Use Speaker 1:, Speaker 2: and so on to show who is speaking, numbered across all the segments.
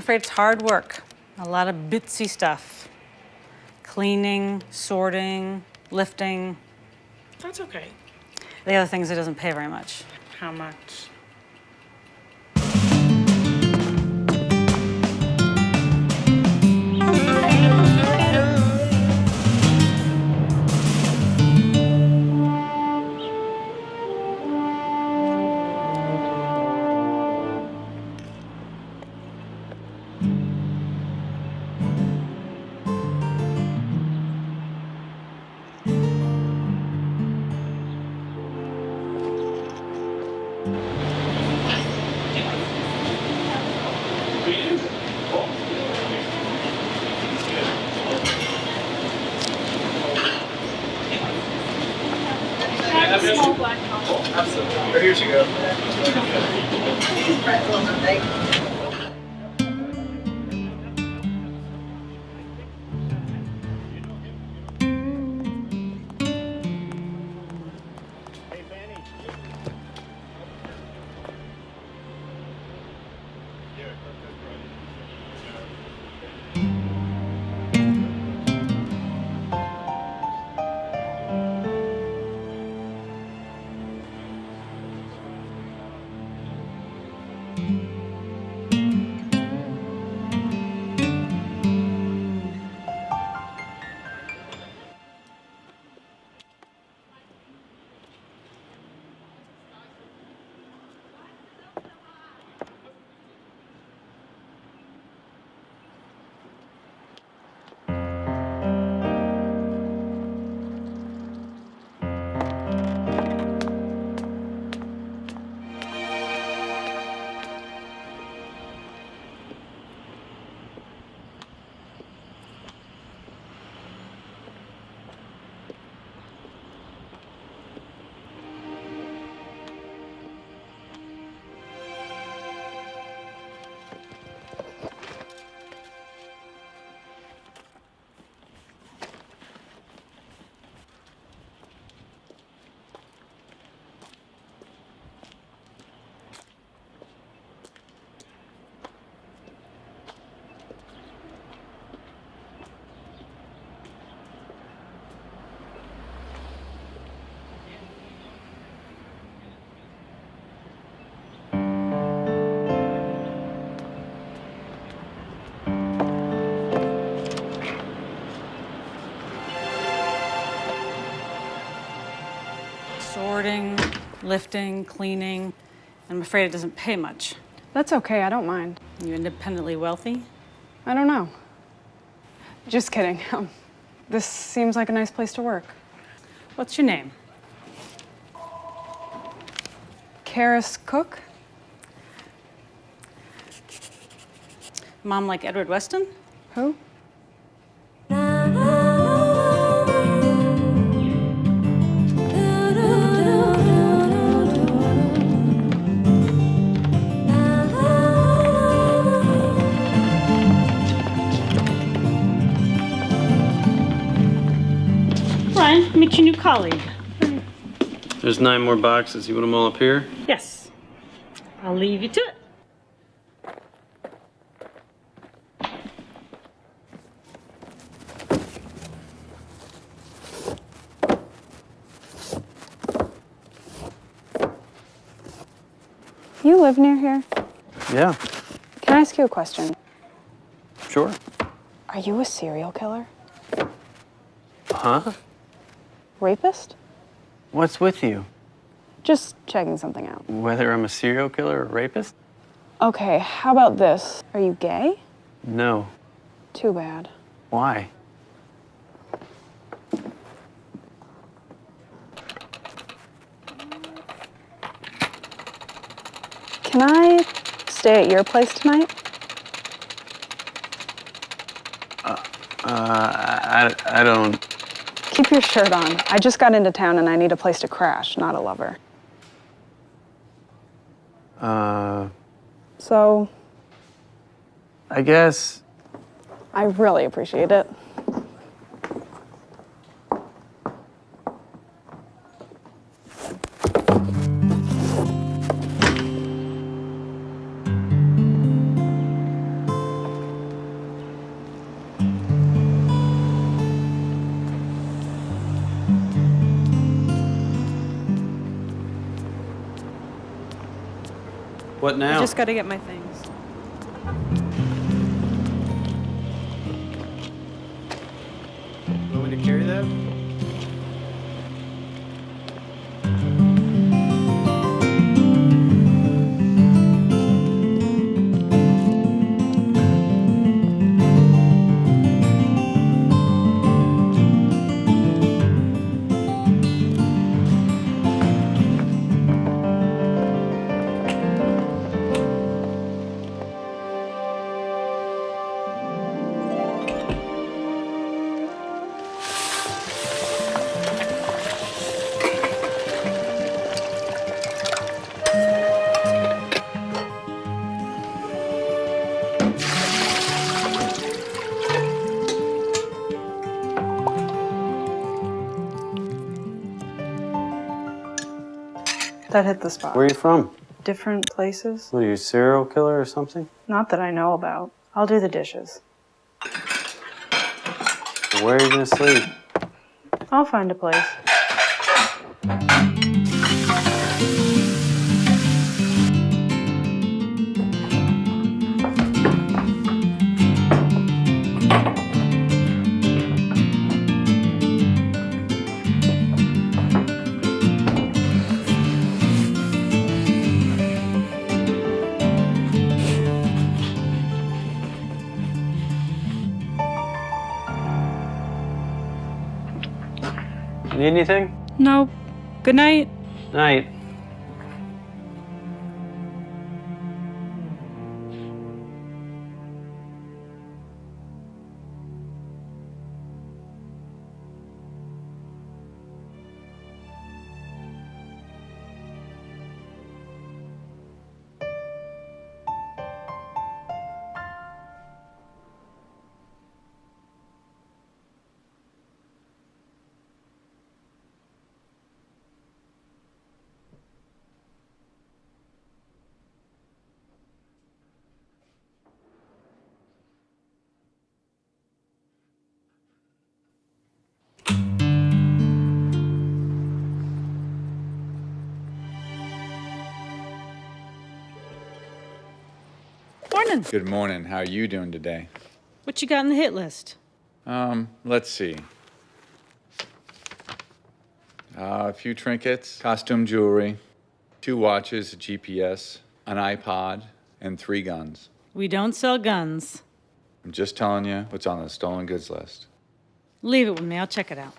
Speaker 1: afraid it's hard work. A lot of bitsy stuff. Cleaning, sorting, lifting.
Speaker 2: That's okay.
Speaker 1: The other thing is it doesn't pay very much.
Speaker 2: How much?
Speaker 3: Absolutely. Here she goes.
Speaker 1: Sorting, lifting, cleaning. I'm afraid it doesn't pay much.
Speaker 4: That's okay, I don't mind.
Speaker 1: You independently wealthy?
Speaker 4: I don't know. Just kidding. This seems like a nice place to work.
Speaker 1: What's your name?
Speaker 4: Karis Cook?
Speaker 1: Mom like Edward Weston?
Speaker 4: Who?
Speaker 1: Brian, meet your new colleague.
Speaker 5: There's 9 more boxes. You want them all up here?
Speaker 1: Yes. I'll leave you to it.
Speaker 4: You live near here?
Speaker 5: Yeah,
Speaker 4: Can I ask you a question?
Speaker 5: sure.
Speaker 4: Are you a serial killer?
Speaker 5: Huh?
Speaker 4: Rapist?
Speaker 5: What's with you?
Speaker 4: Just checking something out.
Speaker 5: Whether I'm a serial killer or a rapist?
Speaker 4: Okay, how about this? Are you gay?
Speaker 5: No.
Speaker 4: Too bad.
Speaker 5: Why?
Speaker 4: Can I stay at your place tonight?
Speaker 5: I don't...
Speaker 4: Keep your shirt on. I just got into town and I need a place to crash, not a lover. So,
Speaker 5: I guess...
Speaker 4: I really appreciate it.
Speaker 5: What now?
Speaker 4: I just gotta get my things.
Speaker 5: You want me to carry that?
Speaker 4: That hit the spot.
Speaker 5: Where are you from?
Speaker 4: Different places?
Speaker 5: What are you, a serial killer or something?
Speaker 4: Not that I know about. I'll do the dishes.
Speaker 5: Where are you gonna sleep?
Speaker 4: I'll find a place.
Speaker 5: Need anything?
Speaker 4: No. Good night.
Speaker 5: Night.
Speaker 1: Morning.
Speaker 6: Good morning. How are you doing today?
Speaker 1: What you got on the hit list?
Speaker 6: Let's see. A few trinkets, costume jewelry, 2 watches, a GPS, an iPod, and 3 guns.
Speaker 1: We don't sell guns.
Speaker 6: I'm just telling you what's on the stolen goods list.
Speaker 1: Leave it with me. I'll check it out.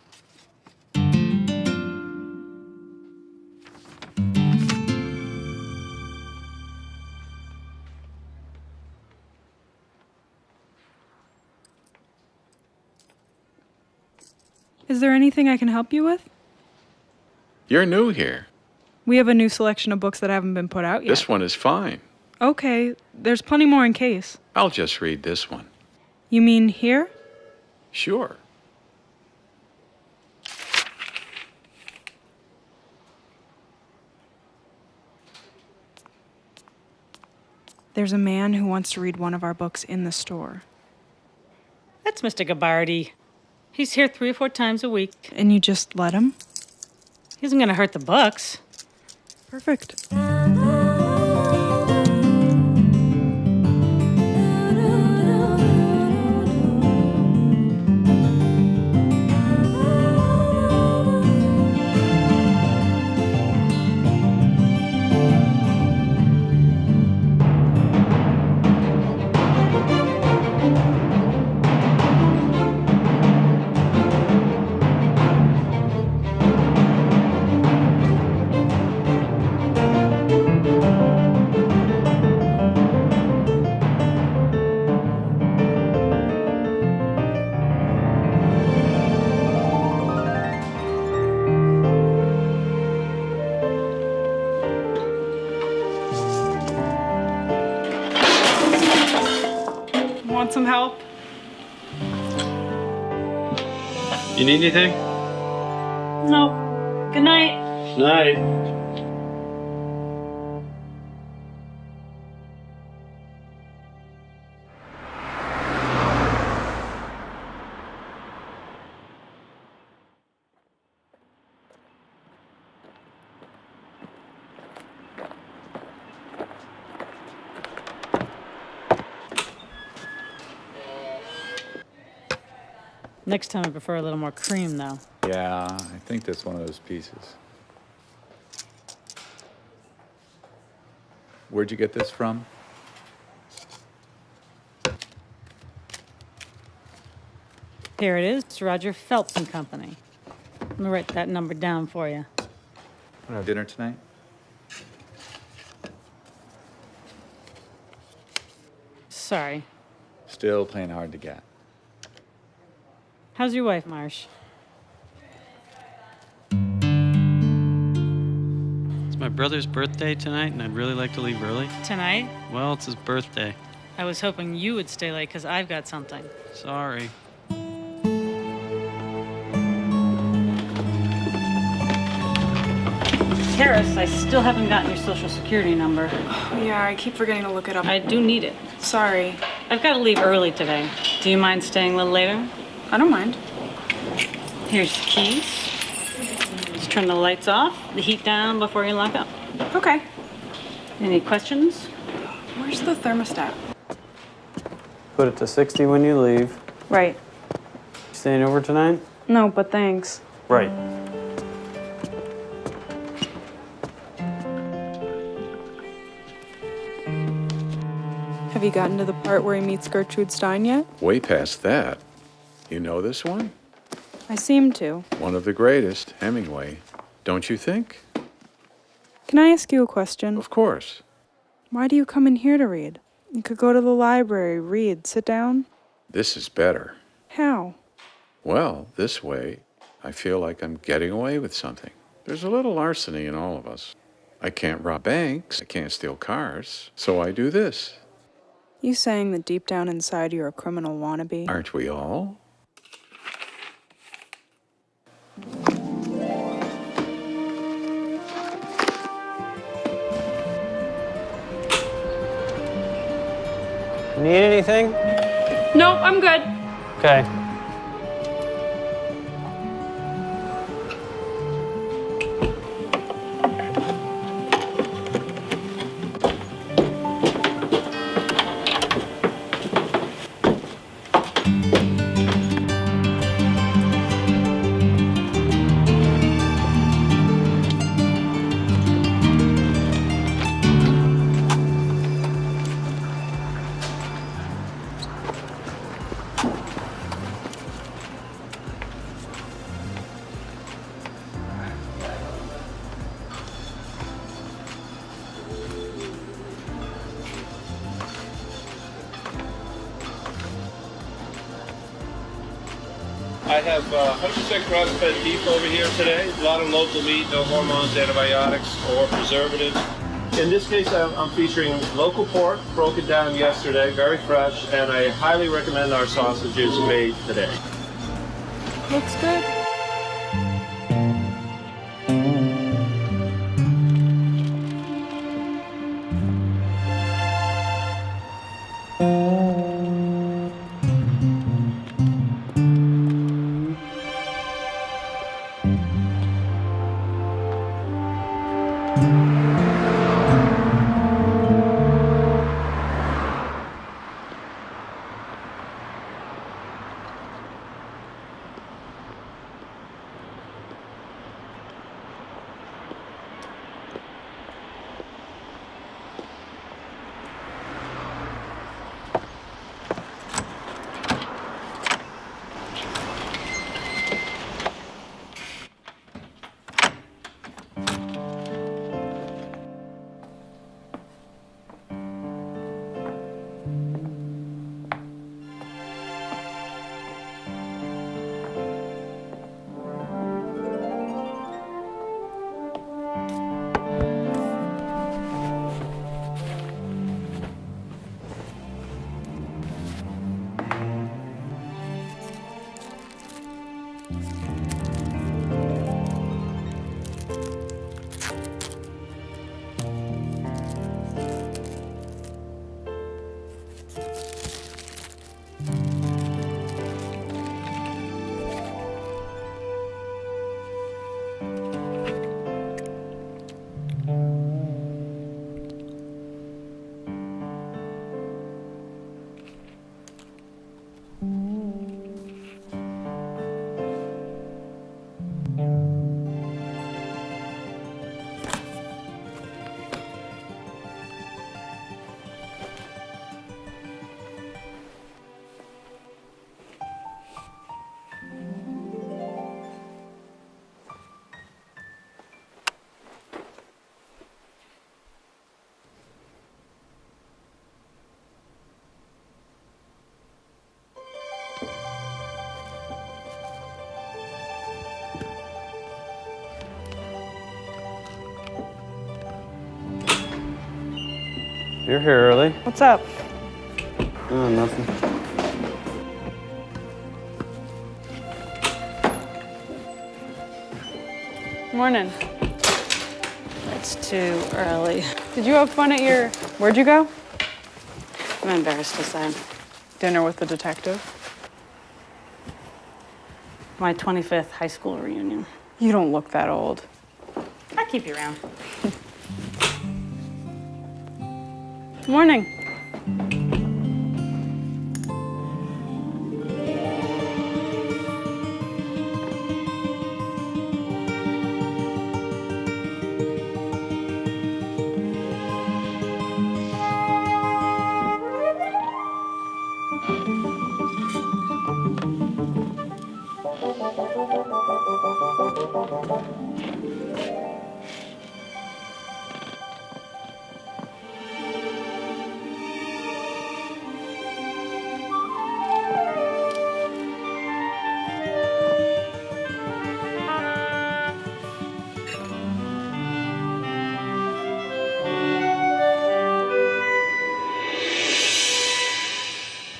Speaker 4: Is there anything I can help you with?
Speaker 7: You're new here.
Speaker 4: We have a new selection of books that haven't been put out yet.
Speaker 7: This one is fine.
Speaker 4: Okay, there's plenty more in case.
Speaker 7: I'll just read this one.
Speaker 4: You mean here?
Speaker 7: Sure.
Speaker 4: There's a man who wants to read one of our books in the store.
Speaker 1: That's Mr. Gabardi. He's here 3 or 4 times a week.
Speaker 4: And you just let him?
Speaker 1: He isn't going to hurt the books.
Speaker 4: Perfect. Want some help?
Speaker 5: You need anything?
Speaker 1: No. Good night.
Speaker 5: Night.
Speaker 1: Next time I prefer a little more cream, though.
Speaker 6: Yeah, I think that's one of those pieces. Where'd you get this from?
Speaker 1: Here it is, it's Roger Phelps and Company. Let me write that number down for you.
Speaker 6: Dinner tonight?
Speaker 1: Sorry.
Speaker 6: Still playing hard to get.
Speaker 1: How's your wife, Marsh?
Speaker 5: It's my brother's birthday tonight, and I'd really like to leave early.
Speaker 1: Tonight?
Speaker 5: Well, it's his birthday.
Speaker 1: I was hoping you would stay late because I've got something.
Speaker 5: Sorry.
Speaker 1: Harris, I still haven't gotten your social security number.
Speaker 4: Yeah, I keep forgetting to look it up.
Speaker 1: I do need it.
Speaker 4: Sorry.
Speaker 1: I've got to leave early today. Do you mind staying a little later?
Speaker 4: I don't mind.
Speaker 1: Here's the keys. Just turn the lights off, the heat down before you lock up.
Speaker 4: Okay.
Speaker 1: Any questions?
Speaker 4: Where's the thermostat?
Speaker 5: Put it to 60 when you leave.
Speaker 4: Right.
Speaker 5: Staying over tonight?
Speaker 4: No, but thanks.
Speaker 5: Right.
Speaker 8: Have you gotten to the part where he meets Gertrude Stein yet?
Speaker 7: Way past that. You know this one?
Speaker 8: I seem to.
Speaker 7: One of the greatest, Hemingway. Don't you think?
Speaker 8: Can I ask you a question?
Speaker 7: Of course.
Speaker 8: Why do you come in here to read? You could go to the library, read, sit down.
Speaker 7: This is better.
Speaker 8: How?
Speaker 7: Well, this way, I feel like I'm getting away with something. There's a little larceny in all of us. I can't rob banks, I can't steal cars, so I do this.
Speaker 8: You saying that deep down inside you're a criminal wannabe?
Speaker 7: Aren't we all?
Speaker 5: Need anything?
Speaker 4: Nope, I'm good.
Speaker 5: Okay.
Speaker 9: I have 100% grass-fed beef over here today. A lot of local meat, no hormones, antibiotics, or preservatives. In this case, I'm featuring local pork, broken down yesterday, very fresh, and I highly recommend our sausages made today.
Speaker 8: Looks good.
Speaker 5: You're here early.
Speaker 4: What's up?
Speaker 5: Oh, nothing.
Speaker 4: Morning.
Speaker 1: It's too early.
Speaker 4: Did you have fun at your... Where'd you go?
Speaker 1: I'm embarrassed to say.
Speaker 4: Dinner with the detective?
Speaker 1: My 25th high school reunion.
Speaker 4: You don't look that old.
Speaker 1: I keep you around.
Speaker 4: Morning.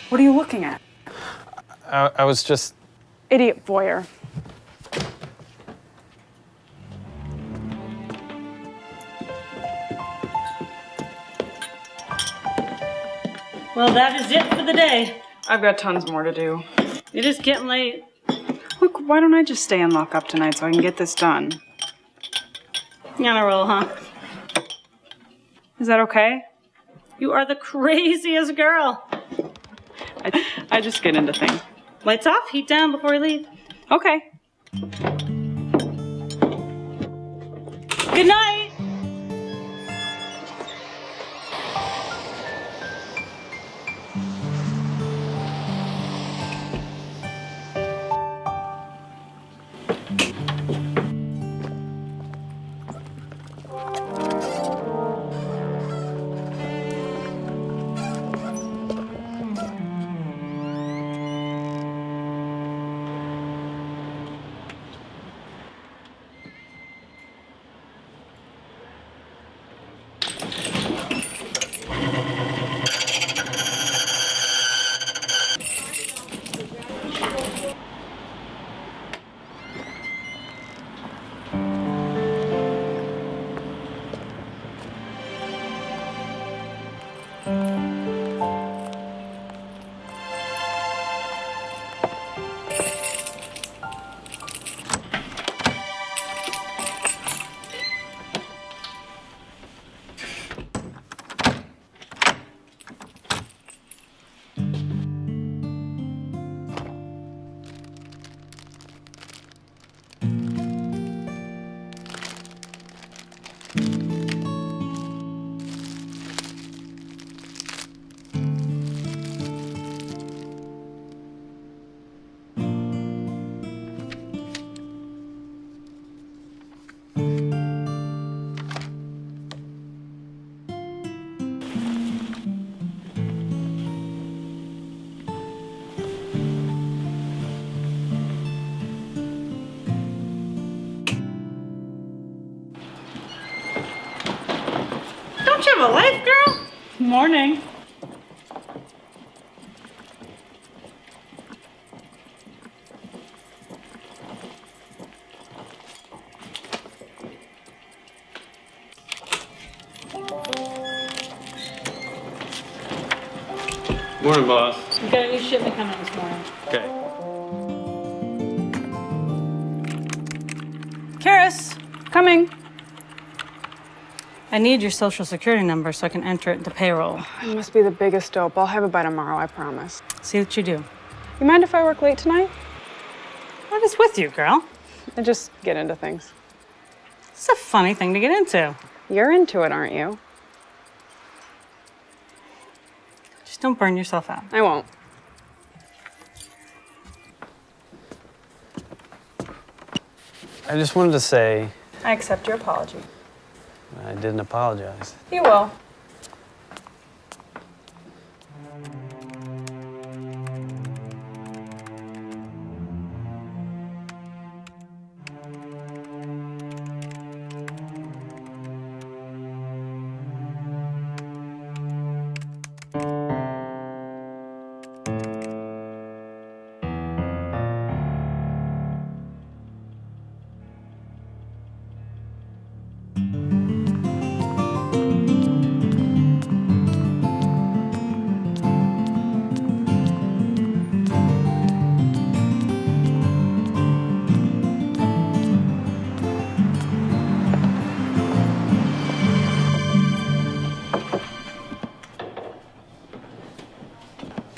Speaker 4: What are you looking at?
Speaker 5: I was just...
Speaker 4: Idiot voyeur.
Speaker 1: Well, that is it for the day.
Speaker 4: I've got tons more to do.
Speaker 1: It is getting late.
Speaker 4: Look, why don't I just stay and lock up tonight so I can get this done?
Speaker 1: You on a roll, huh?
Speaker 4: Is that okay?
Speaker 1: You are the craziest girl.
Speaker 4: I just get into things.
Speaker 1: Lights off, heat down before we leave.
Speaker 4: Okay.
Speaker 1: Good night. Don't you have a life, girl?
Speaker 4: Morning.
Speaker 5: Morning, boss.
Speaker 1: We got a new shipment coming this morning.
Speaker 5: Okay.
Speaker 1: Karis,
Speaker 4: Coming.
Speaker 1: I need your social security number so I can enter it into payroll.
Speaker 4: It must be the biggest dope. I'll have it by tomorrow, I promise.
Speaker 1: See what you do.
Speaker 4: You mind if I work late tonight?
Speaker 1: What is with you, girl?
Speaker 4: I just get into things.
Speaker 1: It's a funny thing to get into.
Speaker 4: You're into it, aren't you?
Speaker 1: Just don't burn yourself out.
Speaker 4: I won't.
Speaker 5: I just wanted to say
Speaker 4: I accept your apology.
Speaker 5: I didn't apologize.
Speaker 4: You will.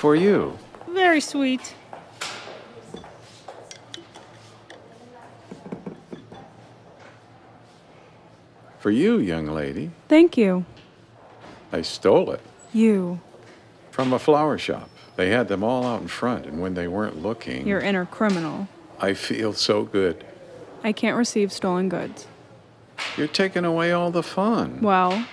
Speaker 7: for you.
Speaker 1: Very sweet.
Speaker 7: For you, young lady.
Speaker 8: Thank you.
Speaker 7: I stole it
Speaker 8: You.
Speaker 7: from a flower shop. They had them all out in front, and when they weren't looking,
Speaker 8: Your inner criminal.
Speaker 7: I feel so good.
Speaker 8: I can't receive stolen goods.
Speaker 7: You're taking away all the fun.
Speaker 8: Well,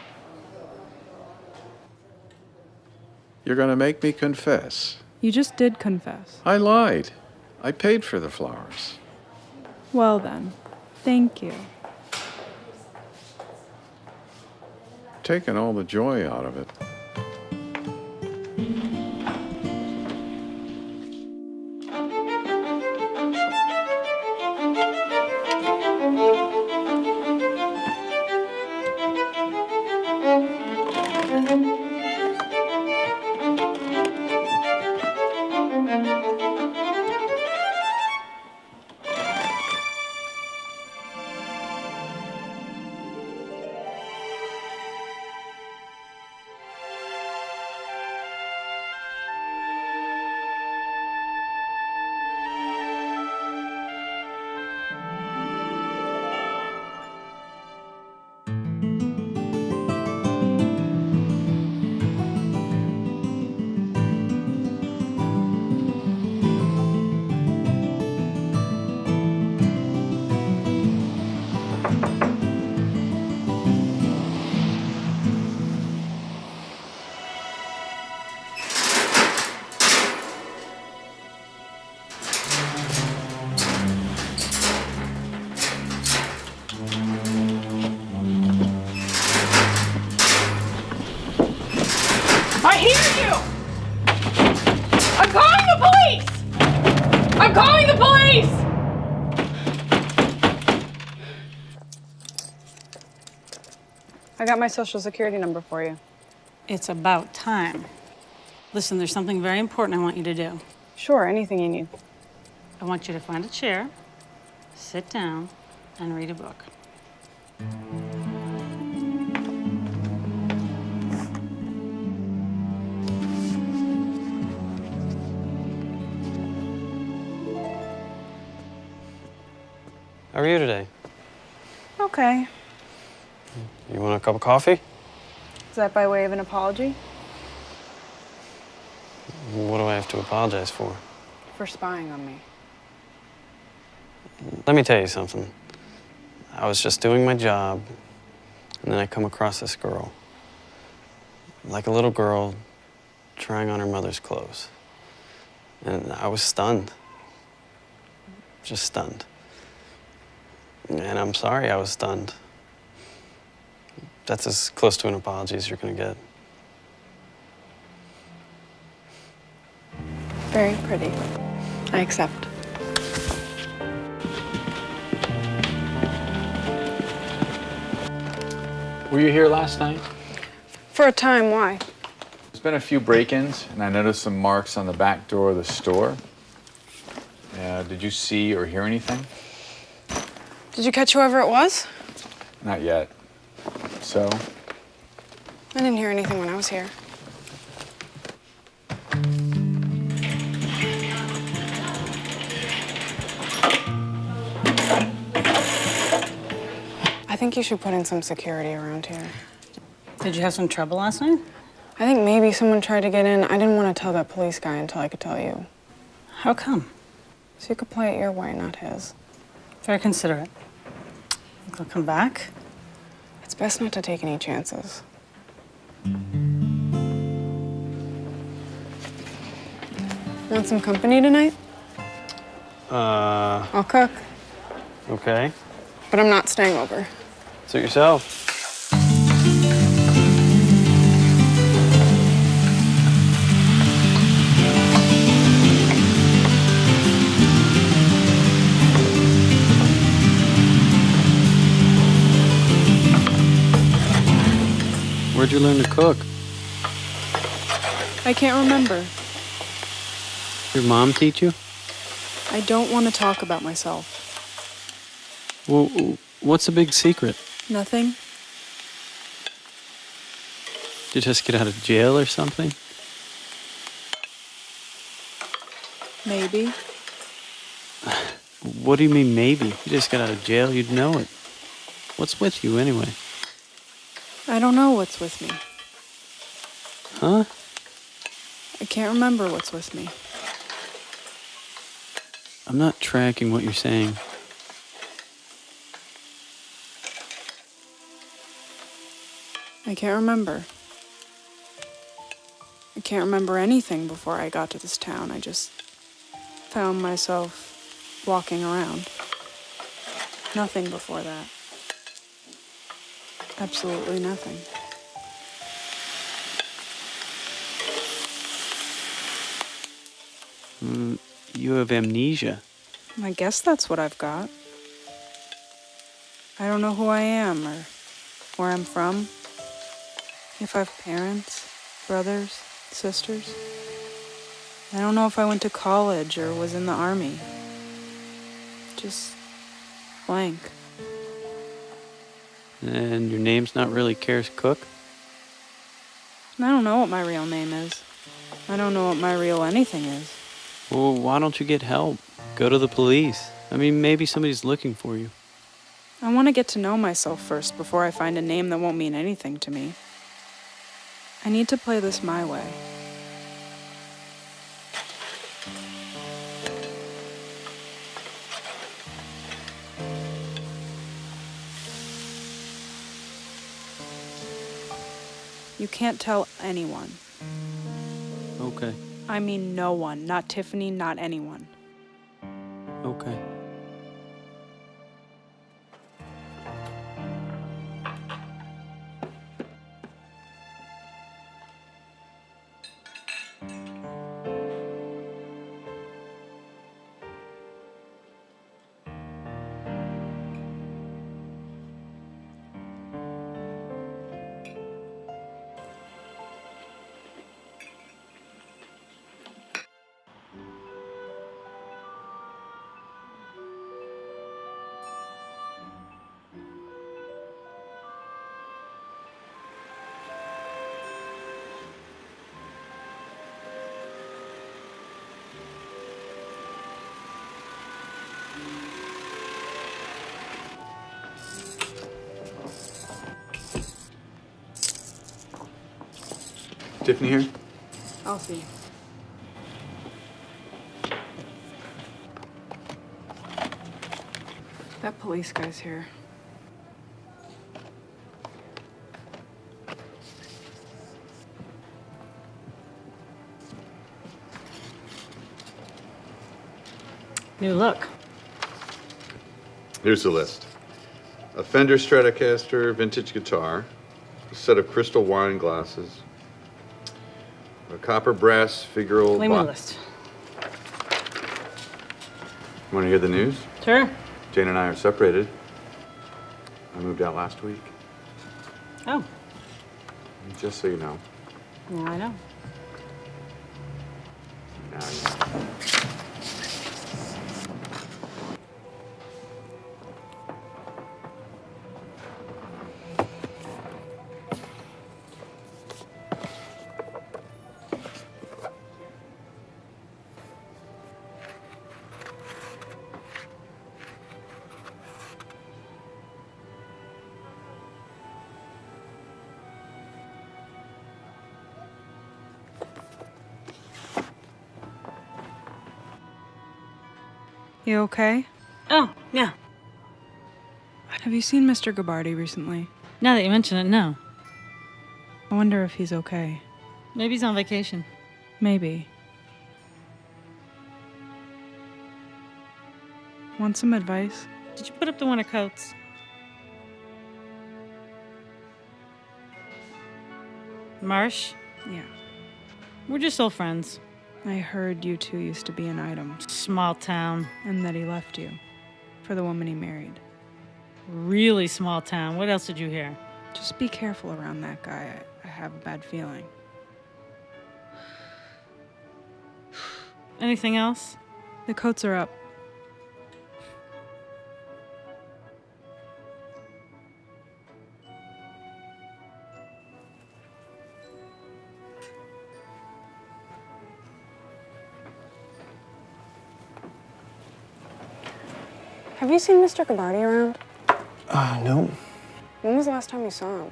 Speaker 7: You're going to make me confess.
Speaker 8: you just did confess.
Speaker 7: I lied. I paid for the flowers.
Speaker 8: Well then, thank you.
Speaker 7: Taking all the joy out of it.
Speaker 4: I hear you! I'm calling the police! I'm calling the police! I got my social security number for you.
Speaker 1: It's about time. Listen, there's something very important I want you to do.
Speaker 4: Sure, anything you need.
Speaker 1: I want you to find a chair, sit down, and read a book.
Speaker 5: How are you today?
Speaker 4: Okay.
Speaker 5: You want a cup of coffee?
Speaker 4: Is that by way of an apology?
Speaker 5: What do I have to apologize for?
Speaker 4: For spying on me.
Speaker 5: Let me tell you something. I was just doing my job, and then I come across this girl. Like a little girl trying on her mother's clothes. And I was stunned. Just stunned. And I'm sorry I was stunned. That's as close to an apology as you're gonna get.
Speaker 4: Very pretty. I accept.
Speaker 6: Were you here last night?
Speaker 4: For a time, why?
Speaker 6: There's been a few break-ins, and I noticed some marks on the back door of the store. Did you see or hear anything?
Speaker 4: Did you catch whoever it was?
Speaker 6: Not yet. So?
Speaker 4: I didn't hear anything when I was here. I think you should put in some security around here.
Speaker 1: Did you have some trouble last night?
Speaker 4: I think maybe someone tried to get in. I didn't want to tell that police guy until I could tell you.
Speaker 1: How come?
Speaker 4: So you could play it your way, not his.
Speaker 1: Very considerate. Think they'll come back?
Speaker 4: It's best not to take any chances. Want some company tonight? I'll cook,
Speaker 5: Okay.
Speaker 4: but I'm not staying over.
Speaker 5: Suit yourself. Where'd you learn to cook?
Speaker 8: I can't remember.
Speaker 5: Your mom teach you?
Speaker 8: I don't want to talk about myself.
Speaker 5: Well, what's the big secret?
Speaker 8: Nothing?
Speaker 5: Did you just get out of jail or something?
Speaker 8: Maybe.
Speaker 5: What do you mean, maybe? You just got out of jail, you'd know it. What's with you, anyway?
Speaker 8: I don't know what's with me.
Speaker 5: Huh?
Speaker 8: I can't remember what's with me.
Speaker 5: I'm not tracking what you're saying.
Speaker 8: I can't remember. I can't remember anything before I got to this town. I just found myself walking around. Nothing before that. Absolutely nothing.
Speaker 5: You have amnesia.
Speaker 8: I guess that's what I've got. I don't know who I am or where I'm from. If I have parents, brothers, sisters. I don't know if I went to college or was in the army. Just blank.
Speaker 5: And your name's not really Karis Cook?
Speaker 8: I don't know what my real name is. I don't know what my real anything is.
Speaker 5: Well, why don't you get help? Go to the police. I mean, maybe somebody's looking for you.
Speaker 8: I want to get to know myself first before I find a name that won't mean anything to me. I need to play this my way. You can't tell anyone.
Speaker 5: Okay.
Speaker 8: I mean no one. Not Tiffany, not anyone.
Speaker 5: Okay.
Speaker 6: Tiffany here?
Speaker 8: I'll see. That police guy's here.
Speaker 1: New look.
Speaker 6: Here's the list. A Fender Stratocaster vintage guitar, a set of crystal wine glasses, a copper brass figural
Speaker 1: Leave me the list.
Speaker 6: Want to hear the news?
Speaker 1: Sure.
Speaker 6: Jane and I are separated. I moved out last week.
Speaker 1: Oh,
Speaker 6: Just so you know.
Speaker 1: yeah, I know.
Speaker 6: Now you know.
Speaker 8: You okay?
Speaker 1: Oh, yeah.
Speaker 8: Have you seen Mr. Gabardi recently?
Speaker 1: Now that you mention it, no.
Speaker 8: I wonder if he's okay.
Speaker 1: Maybe he's on vacation.
Speaker 8: Maybe. Want some advice?
Speaker 1: Did you put up the winter coats? Marsh?
Speaker 8: Yeah.
Speaker 1: We're just old friends.
Speaker 8: I heard you two used to be an item,
Speaker 1: Small town.
Speaker 8: and that he left you for the woman he married.
Speaker 1: Really small town. What else did you hear?
Speaker 8: Just be careful around that guy. I have a bad feeling.
Speaker 1: Anything else?
Speaker 8: The coats are up.
Speaker 4: Have you seen Mr. Gabardi around?
Speaker 5: No.
Speaker 4: When was the last time you saw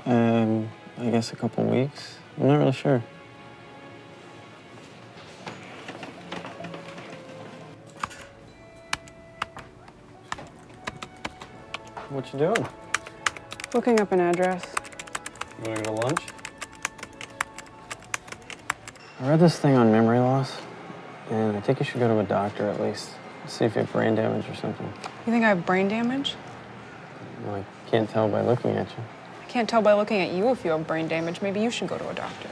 Speaker 4: him?
Speaker 5: I guess a couple weeks. I'm not really sure. What you doing?
Speaker 4: Looking up an address.
Speaker 5: You wanna go to lunch? I read this thing on memory loss, and I think you should go to a doctor at least. See if you have brain damage or something.
Speaker 4: You think I have brain damage?
Speaker 5: Well, I can't tell by looking at you.
Speaker 4: I can't tell by looking at you if you have brain damage. Maybe you should go to a doctor.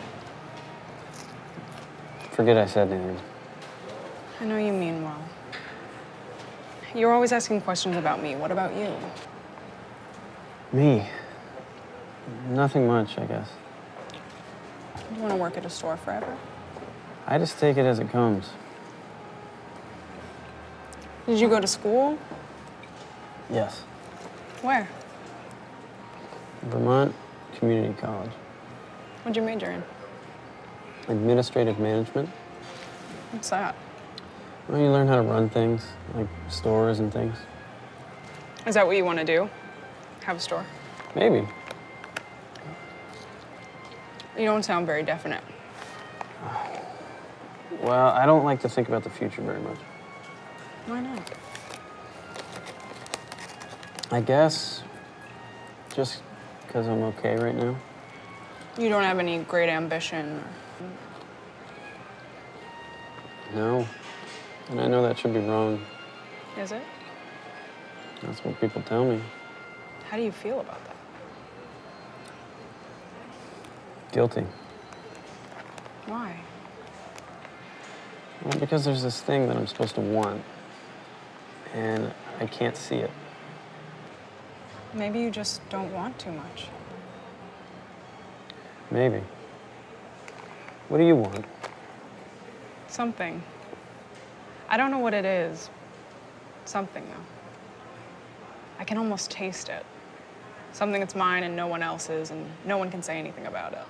Speaker 5: Forget I said anything.
Speaker 4: I know you mean well. You're always asking questions about me. What about you?
Speaker 5: Me? Nothing much, I guess.
Speaker 4: You want to work at a store forever?
Speaker 5: I just take it as it comes.
Speaker 4: Did you go to school?
Speaker 5: Yes.
Speaker 4: Where?
Speaker 5: Vermont Community College.
Speaker 4: What'd you major in?
Speaker 5: Administrative management.
Speaker 4: What's that?
Speaker 5: Well, you learn how to run things, like stores and things.
Speaker 4: Is that what you want to do? Have a store?
Speaker 5: Maybe.
Speaker 4: You don't sound very definite.
Speaker 5: Well, I don't like to think about the future very much.
Speaker 4: Why not?
Speaker 5: I guess just because I'm okay right now.
Speaker 4: You don't have any great ambition?
Speaker 5: No. And I know that should be wrong.
Speaker 4: Is it?
Speaker 5: That's what people tell me.
Speaker 4: How do you feel about that?
Speaker 5: Guilty.
Speaker 4: Why?
Speaker 5: Well, because there's this thing that I'm supposed to want, and I can't see it.
Speaker 4: Maybe you just don't want too much.
Speaker 5: Maybe. What do you want?
Speaker 4: Something. I don't know what it is. Something, though. I can almost taste it. Something that's mine and no one else's, and no one can say anything about it.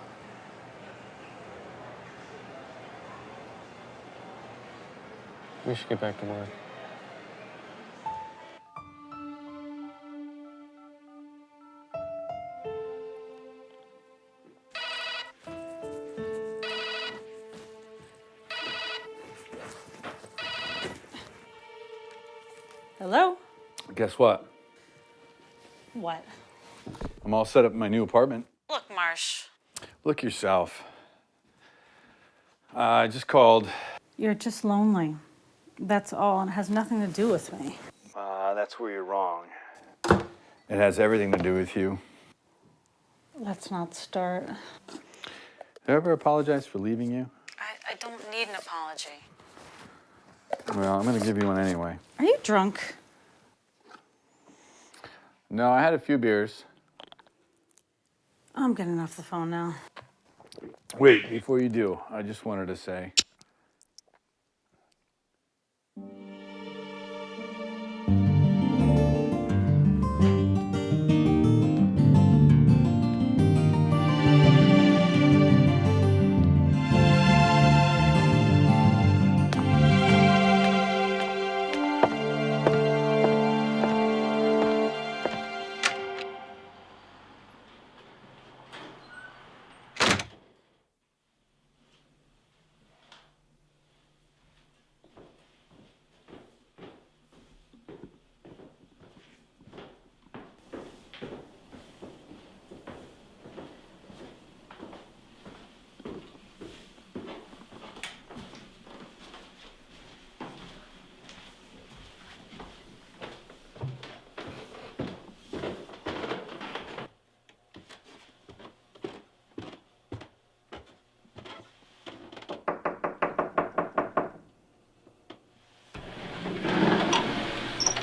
Speaker 5: We should get back to work.
Speaker 1: Hello?
Speaker 10: Guess what?
Speaker 1: What?
Speaker 10: I'm all set up in my new apartment.
Speaker 1: Look, Marsh.
Speaker 10: Look yourself. I just called.
Speaker 1: You're just lonely. That's all, and it has nothing to do with me.
Speaker 10: That's where you're wrong. It has everything to do with you.
Speaker 1: Let's not start.
Speaker 10: Did I ever apologize for leaving you?
Speaker 1: I don't need an apology.
Speaker 10: Well, I'm gonna give you one anyway.
Speaker 1: Are you drunk?
Speaker 10: No, I had a few beers.
Speaker 1: I'm getting off the phone now.
Speaker 10: Wait, before you do, I just wanted to say.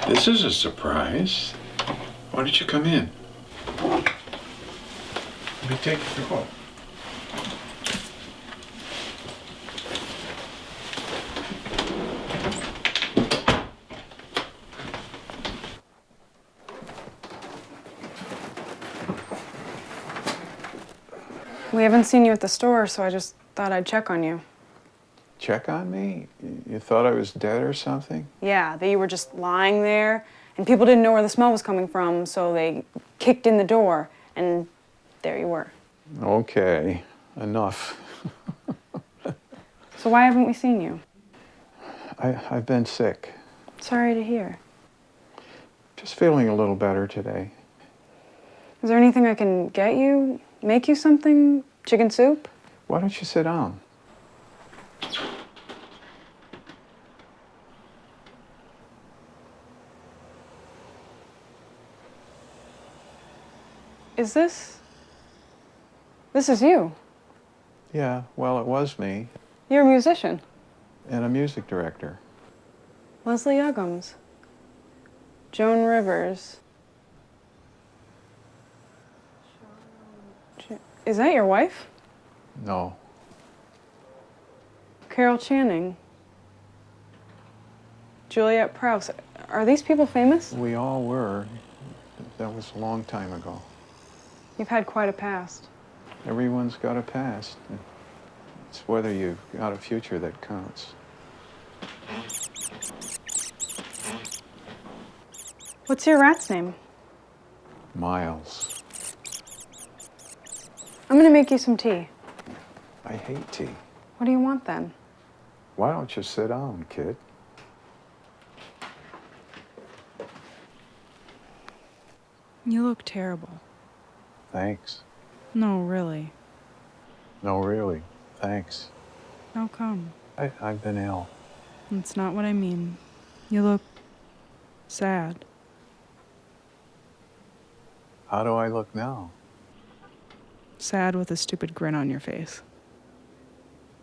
Speaker 10: This is a surprise. Why don't you come in? Let me take your call.
Speaker 4: We haven't seen you at the store, so I just thought I'd check on you.
Speaker 7: check on me? You thought I was dead or something?
Speaker 4: Yeah, that you were just lying there, and people didn't know where the smell was coming from, so they kicked in the door, and there you were.
Speaker 7: Okay, enough.
Speaker 4: So why haven't we seen you?
Speaker 7: I've been sick.
Speaker 4: Sorry to hear.
Speaker 7: Just feeling a little better today.
Speaker 4: Is there anything I can get you? Make you something? Chicken soup?
Speaker 7: Why don't you sit down?
Speaker 4: Is this? This is you.
Speaker 7: Yeah, well, it was me,
Speaker 4: You're a musician.
Speaker 7: and a music director.
Speaker 4: Leslie Uggams. Joan Rivers. Is that your wife?
Speaker 7: No,
Speaker 4: Carol Channing. Juliet Prowse. Are these people famous?
Speaker 7: we all were. That was a long time ago.
Speaker 4: You've had quite a past.
Speaker 7: Everyone's got a past. It's whether you've got a future that counts.
Speaker 4: What's your rat's name?
Speaker 7: Miles.
Speaker 4: I'm gonna make you some tea.
Speaker 7: I hate tea.
Speaker 4: What do you want then?
Speaker 7: Why don't you sit down, kid?
Speaker 8: You look terrible.
Speaker 7: Thanks.
Speaker 8: No, really.
Speaker 7: No, really. Thanks.
Speaker 8: How come?
Speaker 7: I've been ill.
Speaker 8: That's not what I mean. You look sad.
Speaker 7: How do I look now?
Speaker 8: Sad with a stupid grin on your face.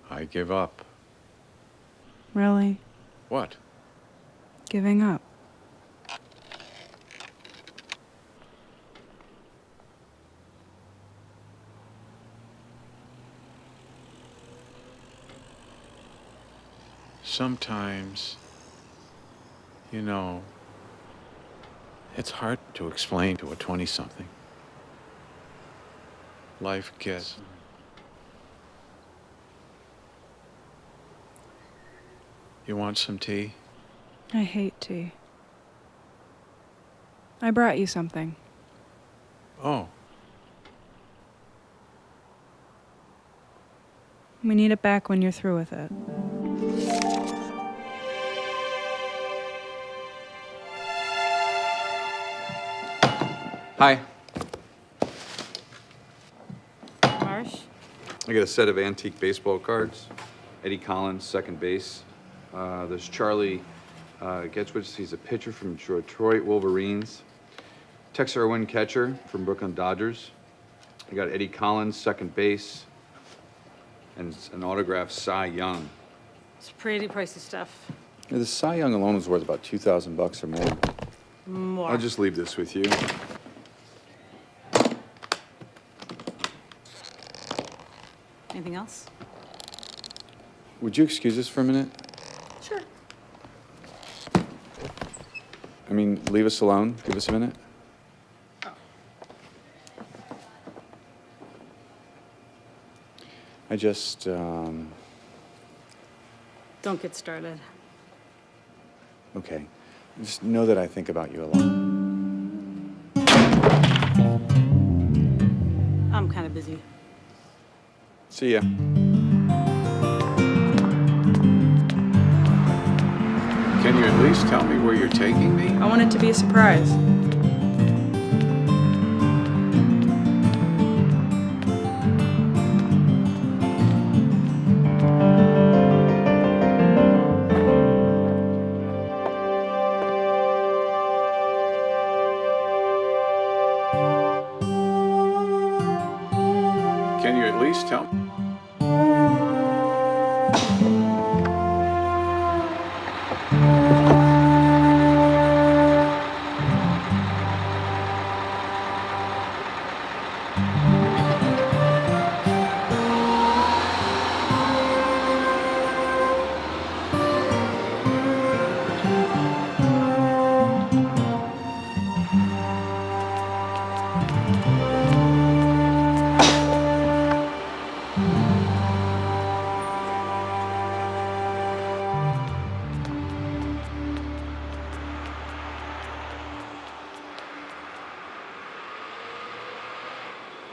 Speaker 7: I give up.
Speaker 8: Really?
Speaker 7: What?
Speaker 8: Giving up.
Speaker 7: Sometimes, you know, it's hard to explain to a 20-something. Life gets... You want some tea?
Speaker 8: I hate tea. I brought you something.
Speaker 7: Oh,
Speaker 8: We need it back when you're through with it.
Speaker 6: Hi.
Speaker 1: Marsh?
Speaker 6: I got a set of antique baseball cards. Eddie Collins, second base. There's Charlie Getchwitz. He's a pitcher from Detroit Wolverines. Tex Irwin, catcher from Brooklyn Dodgers. I got Eddie Collins, second base. And an autographed Cy Young.
Speaker 1: It's pretty pricey stuff.
Speaker 6: Yeah, the Cy Young alone was worth about $2,000 or more.
Speaker 1: More.
Speaker 6: I'll just leave this with you.
Speaker 1: Anything else?
Speaker 6: Would you excuse us for a minute?
Speaker 1: Sure.
Speaker 6: I mean, leave us alone. Give us a minute. I just,
Speaker 1: Don't get started.
Speaker 6: okay. Just know that I think about you a lot.
Speaker 1: I'm kind of busy.
Speaker 6: See ya.
Speaker 7: can you at least tell me where you're taking me?
Speaker 8: I want it to be a surprise.
Speaker 7: Can you at least tell me?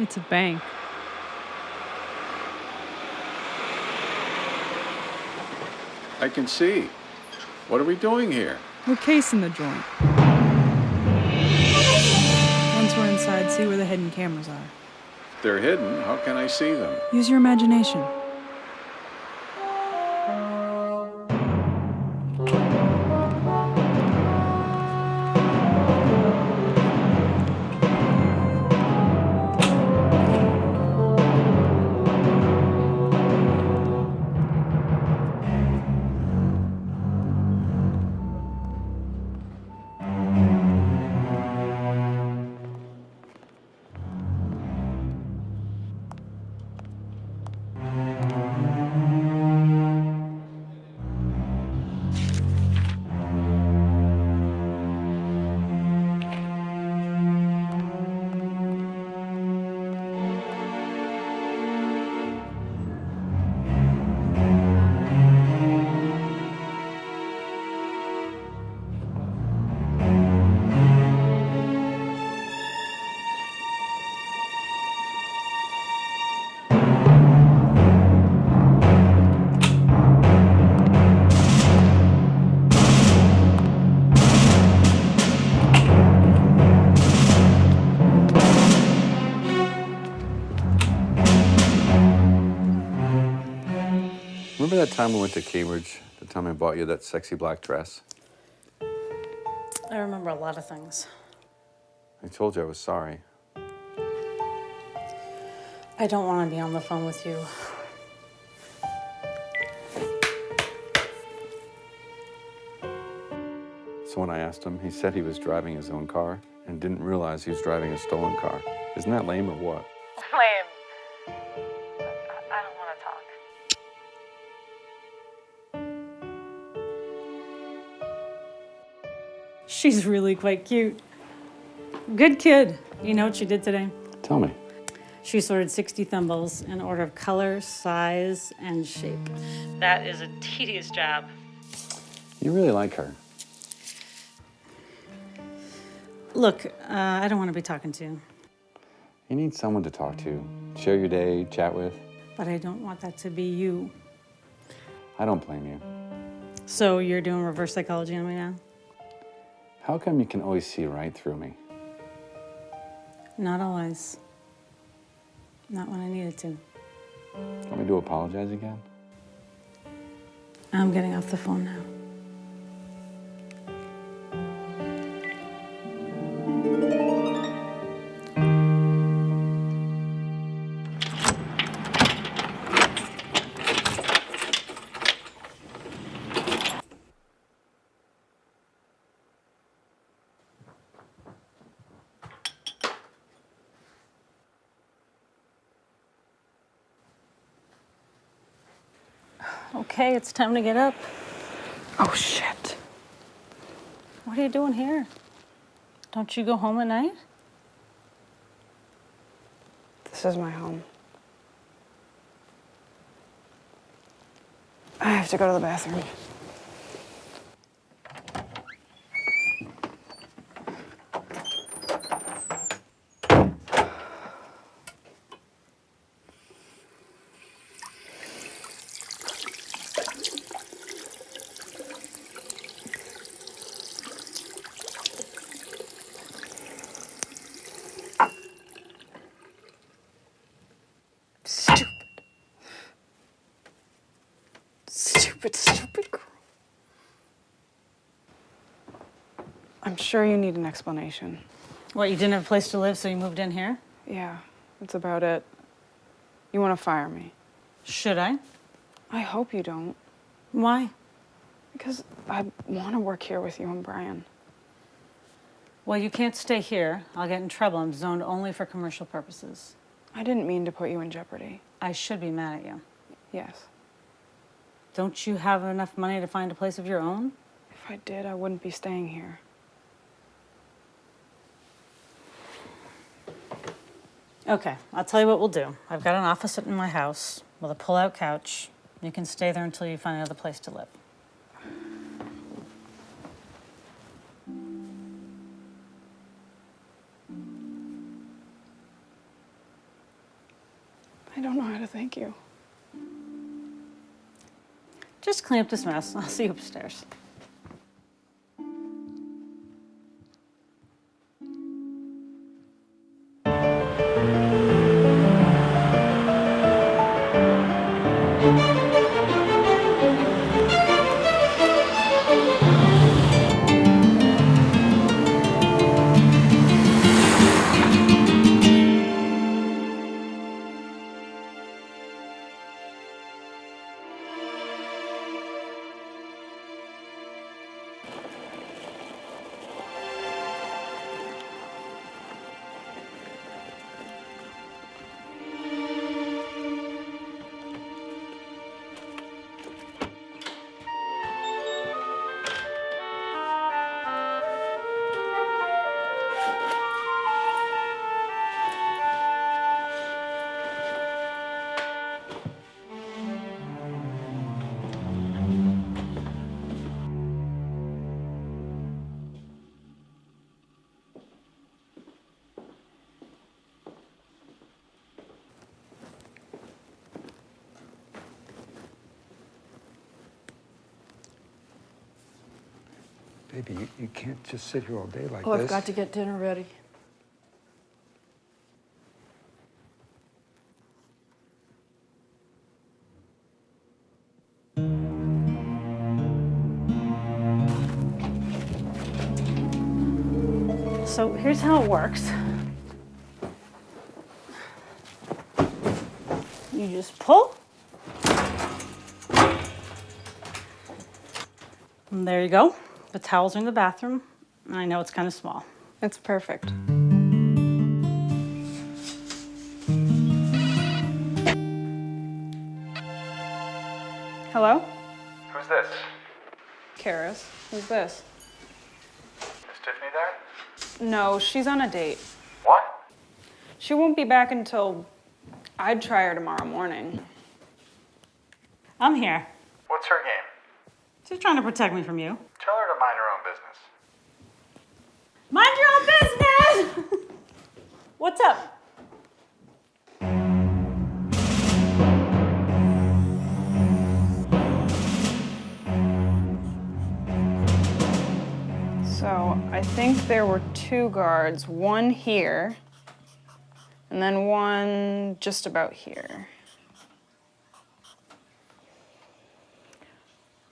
Speaker 8: It's a bank.
Speaker 7: I can see. What are we doing here?
Speaker 8: We're casing the joint. Once we're inside, see where the hidden cameras are.
Speaker 7: If they're hidden, how can I see them?
Speaker 8: Use your imagination.
Speaker 6: Remember that time we went to Cambridge? The time I bought you that sexy black dress?
Speaker 1: I remember a lot of things.
Speaker 6: I told you I was sorry.
Speaker 1: I don't want to be on the phone with you.
Speaker 6: So when I asked him, he said he was driving his own car and didn't realize he was driving a stolen car. Isn't that lame or what?
Speaker 1: Lame. I don't want to talk. She's really quite cute. Good kid. You know what she did today?
Speaker 6: Tell me.
Speaker 1: She sorted 60 thimbles in order of color, size, and shape. That is a tedious job.
Speaker 6: You really like her.
Speaker 1: Look, I don't want to be talking to you,
Speaker 6: You need someone to talk to, share your day, chat with.
Speaker 1: but I don't want that to be you.
Speaker 6: I don't blame you.
Speaker 1: So you're doing reverse psychology on me now?
Speaker 6: How come you can always see right through me?
Speaker 1: Not always. Not when I needed to.
Speaker 6: Want me to apologize again?
Speaker 1: I'm getting off the phone now. Okay, it's time to get up.
Speaker 4: Oh, shit.
Speaker 1: What are you doing here? Don't you go home at night?
Speaker 4: This is my home. I have to go to the bathroom. Stupid girl. I'm sure you need an explanation.
Speaker 1: What, you didn't have a place to live, so you moved in here?
Speaker 4: Yeah, that's about it. You want to fire me?
Speaker 1: Should I?
Speaker 4: I hope you don't.
Speaker 1: Why?
Speaker 4: Because I want to work here with you and Brian.
Speaker 1: Well, you can't stay here. I'll get in trouble. I'm zoned only for commercial purposes.
Speaker 4: I didn't mean to put you in jeopardy.
Speaker 1: I should be mad at you.
Speaker 4: Yes.
Speaker 1: Don't you have enough money to find a place of your own?
Speaker 4: If I did, I wouldn't be staying here.
Speaker 1: Okay, I'll tell you what we'll do. I've got an office in my house with a pull-out couch. You can stay there until you find another place to live.
Speaker 4: Thank you.
Speaker 1: Just clean up this mess. I'll see you upstairs.
Speaker 11: Baby, you can't just sit here all day like
Speaker 12: Oh,
Speaker 11: this.
Speaker 12: I've got to get dinner ready.
Speaker 1: So here's how it works. You just pull. And there you go. The towels are in the bathroom. And I know it's kind of small.
Speaker 4: It's perfect. Hello?
Speaker 3: Who's this?
Speaker 4: Karis. Who's this?
Speaker 3: Is Tiffany there?
Speaker 4: No, she's on a date.
Speaker 3: What?
Speaker 4: She won't be back until I'd try her tomorrow morning.
Speaker 1: I'm here.
Speaker 3: What's her game?
Speaker 1: She's trying to protect me from you.
Speaker 3: Tell her to mind her own business.
Speaker 1: Mind your own business! What's up?
Speaker 4: So I think there were 2 guards, one here, and then one just about here.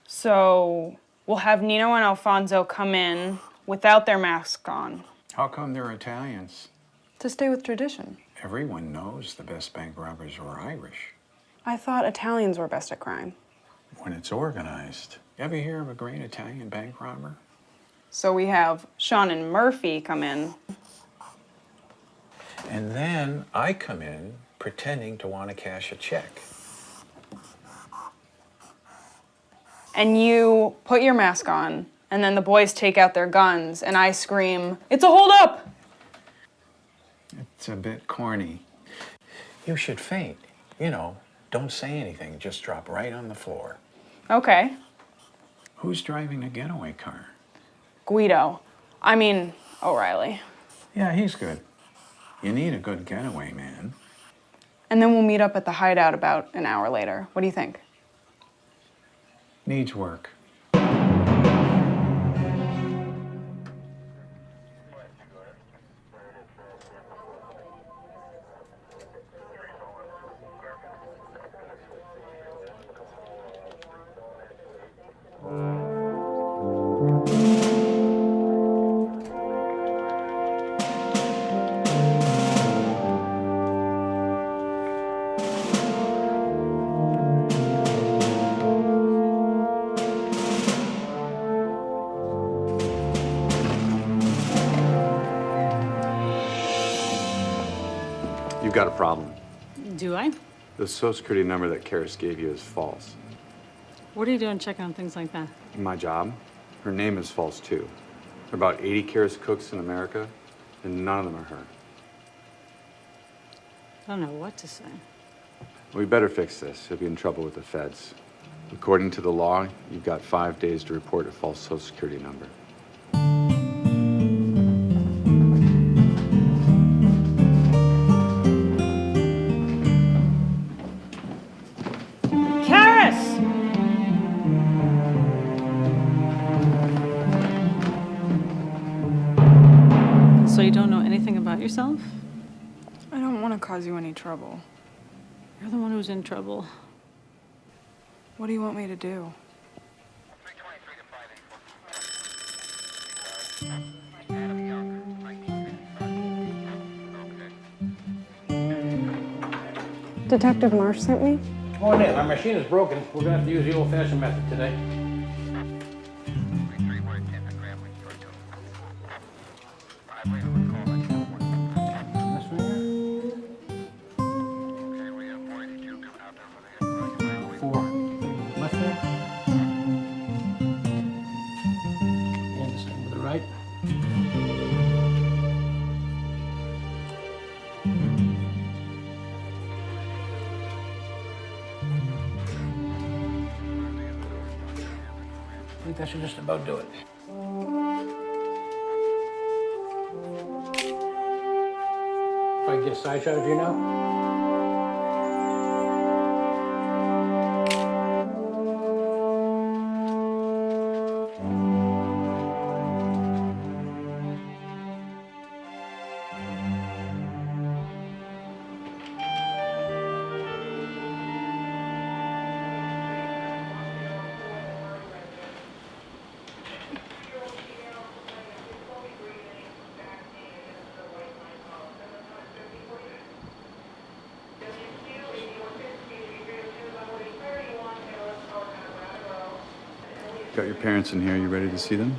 Speaker 4: So we'll have Nino and Alfonso come in without their masks on.
Speaker 10: How come they're Italians?
Speaker 4: To stay with tradition.
Speaker 10: Everyone knows the best bank robbers are Irish.
Speaker 4: I thought Italians were best at crime.
Speaker 10: When it's organized. Ever hear of a great Italian bank robber?
Speaker 4: So we have Sean and Murphy come in.
Speaker 10: And then I come in pretending to want to cash a check.
Speaker 4: And you put your mask on, and then the boys take out their guns, and I scream, "It's a holdup!"
Speaker 10: It's a bit corny. You should faint. You know, don't say anything, just drop right on the floor.
Speaker 4: Okay.
Speaker 10: Who's driving the getaway car?
Speaker 4: Guido. I mean, O'Reilly.
Speaker 10: Yeah, he's good. You need a good getaway man.
Speaker 4: And then we'll meet up at the hideout about an hour later. What do you think?
Speaker 10: Needs work.
Speaker 6: You've got a problem.
Speaker 1: Do I?
Speaker 6: The social security number that Karis gave you is false.
Speaker 1: What are you doing checking on things like that?
Speaker 6: My job, her name is false too. There are about 80 Karis cooks in America, and none of them are her.
Speaker 1: I don't know what to say.
Speaker 6: We better fix this. You'll be in trouble with the feds. According to the law, you've got 5 days to report a false social security number.
Speaker 1: you don't know anything about yourself?
Speaker 8: I don't want to cause you any trouble.
Speaker 1: You're the one who's in trouble.
Speaker 8: What do you want me to do?
Speaker 4: Detective Marsh sent me?
Speaker 12: Come on in. Our machine is broken. We're gonna have to use the old-fashioned method today. This one here? 4. Left there. And the same with the right. I think that should just about do it. If I can get a side shot of you now.
Speaker 6: Got your parents in here. You ready to see them?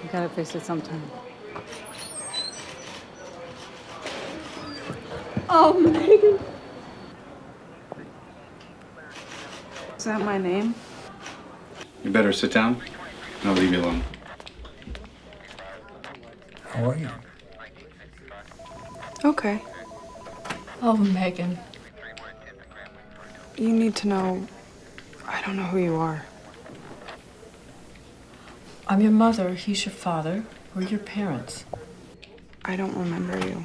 Speaker 1: You gotta face it sometime.
Speaker 8: Oh, Megan. Is that my name?
Speaker 6: You better sit down, and I'll leave you alone.
Speaker 11: How are you?
Speaker 8: Okay.
Speaker 2: Oh, Megan.
Speaker 8: You need to know, I don't know who you are.
Speaker 2: I'm your mother. He's your father. We're your parents.
Speaker 8: I don't remember you.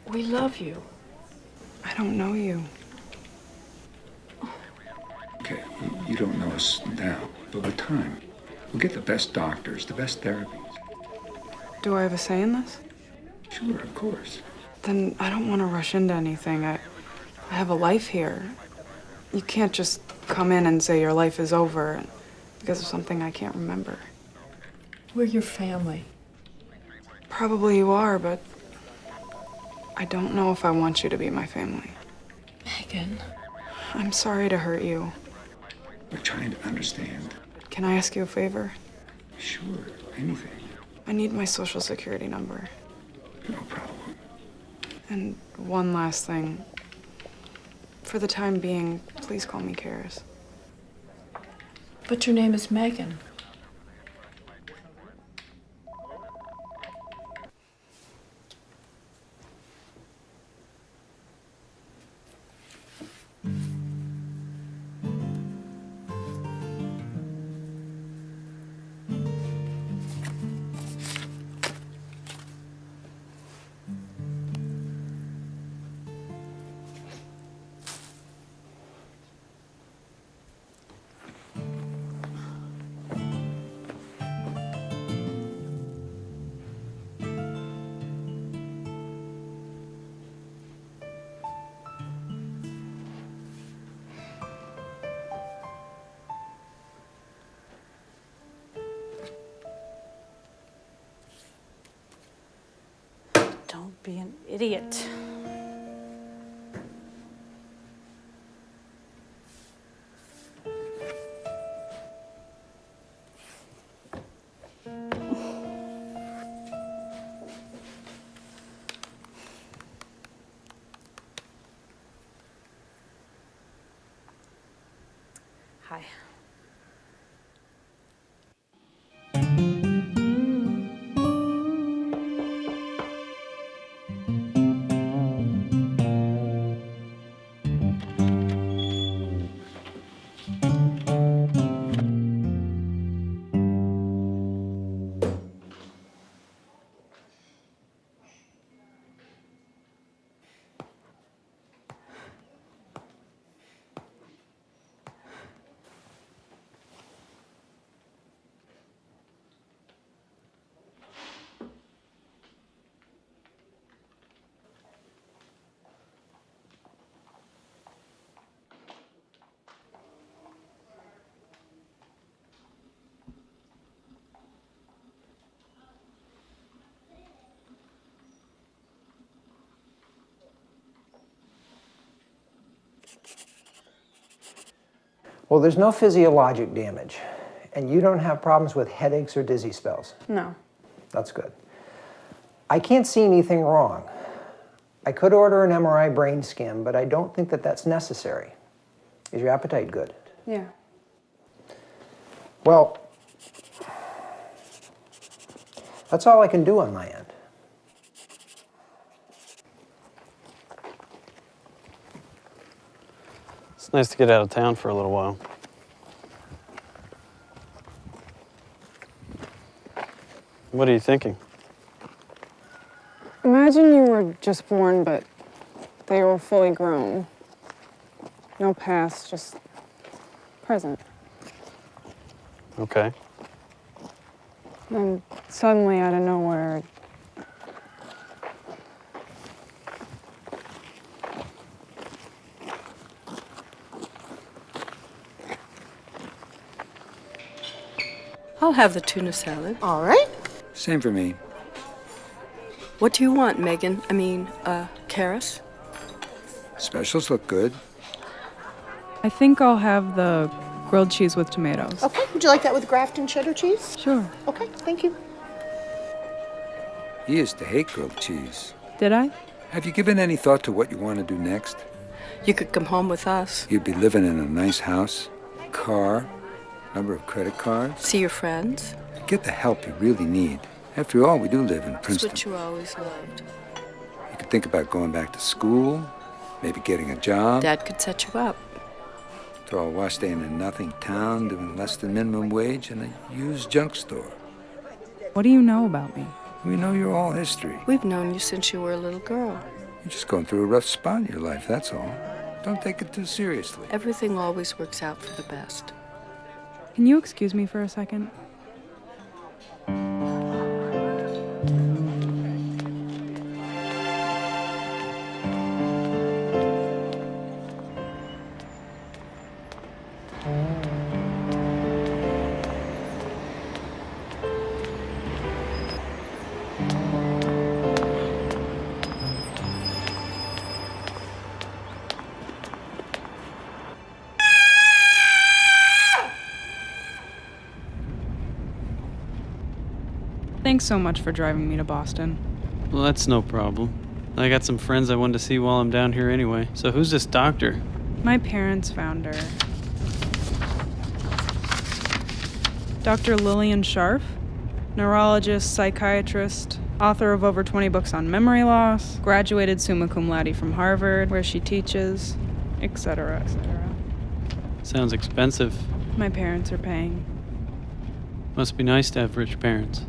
Speaker 2: We love you.
Speaker 8: I don't know you.
Speaker 11: Okay, you don't know us now, but with time, we'll get the best doctors, the best therapies.
Speaker 8: Do I have a say in this?
Speaker 11: Sure, of course.
Speaker 8: Then I don't want to rush into anything. I have a life here. You can't just come in and say your life is over because of something I can't remember.
Speaker 2: We're your family.
Speaker 8: Probably you are, but I don't know if I want you to be my family.
Speaker 2: Megan.
Speaker 8: I'm sorry to hurt you.
Speaker 11: We're trying to understand.
Speaker 8: Can I ask you a favor?
Speaker 11: Sure, anything.
Speaker 8: I need my social security number.
Speaker 11: No problem.
Speaker 8: And one last thing. For the time being, please call me Karis.
Speaker 2: But your name is Megan.
Speaker 1: Don't be an idiot. Hi.
Speaker 13: Well, there's no physiologic damage, and you don't have problems with headaches or dizzy spells.
Speaker 4: No.
Speaker 13: That's good. I can't see anything wrong. I could order an MRI brain scan, but I don't think that that's necessary. Is your appetite good?
Speaker 4: Yeah.
Speaker 13: Well, that's all I can do on my end.
Speaker 5: It's nice to get out of town for a little while. What are you thinking?
Speaker 4: Imagine you were just born, but they were fully grown. No past, just present.
Speaker 5: Okay.
Speaker 4: And suddenly, out of nowhere,
Speaker 2: I'll have the tuna salad.
Speaker 14: All right.
Speaker 11: Same for me.
Speaker 2: What do you want, Megan? Karis?
Speaker 11: Specials look good.
Speaker 8: I think I'll have the grilled cheese with tomatoes.
Speaker 14: Okay. Would you like that with Grafton cheddar cheese?
Speaker 8: Sure.
Speaker 14: Okay. Thank you.
Speaker 11: You used to hate grilled cheese.
Speaker 8: Did I?
Speaker 11: Have you given any thought to what you want to do next?
Speaker 2: You could come home with us.
Speaker 11: You'd be living in a nice house, car, number of credit cards.
Speaker 2: See your friends.
Speaker 11: Get the help you really need. After all, we do live in
Speaker 2: That's
Speaker 11: Princeton.
Speaker 2: what you always loved.
Speaker 11: You could think about going back to school, maybe getting a job.
Speaker 2: Dad could set you up.
Speaker 11: Throw a wash day in a nothing town, doing less than minimum wage in a used junk store.
Speaker 8: What do you know about me?
Speaker 11: We know you're all history.
Speaker 2: We've known you since you were a little girl.
Speaker 11: You're just going through a rough spot in your life, that's all. Don't take it too seriously.
Speaker 2: Everything always works out for the best.
Speaker 8: Can you excuse me for a second? Thanks so much for driving me to Boston.
Speaker 5: Well, that's no problem. I got some friends I wanted to see while I'm down here anyway. So who's this doctor?
Speaker 8: My parents found her. Dr. Lillian Scharf, neurologist, psychiatrist, author of over 20 books on memory loss, graduated summa cum laude from Harvard, where she teaches, etc., etc.
Speaker 5: Sounds expensive.
Speaker 8: My parents are paying.
Speaker 5: Must be nice to have rich parents.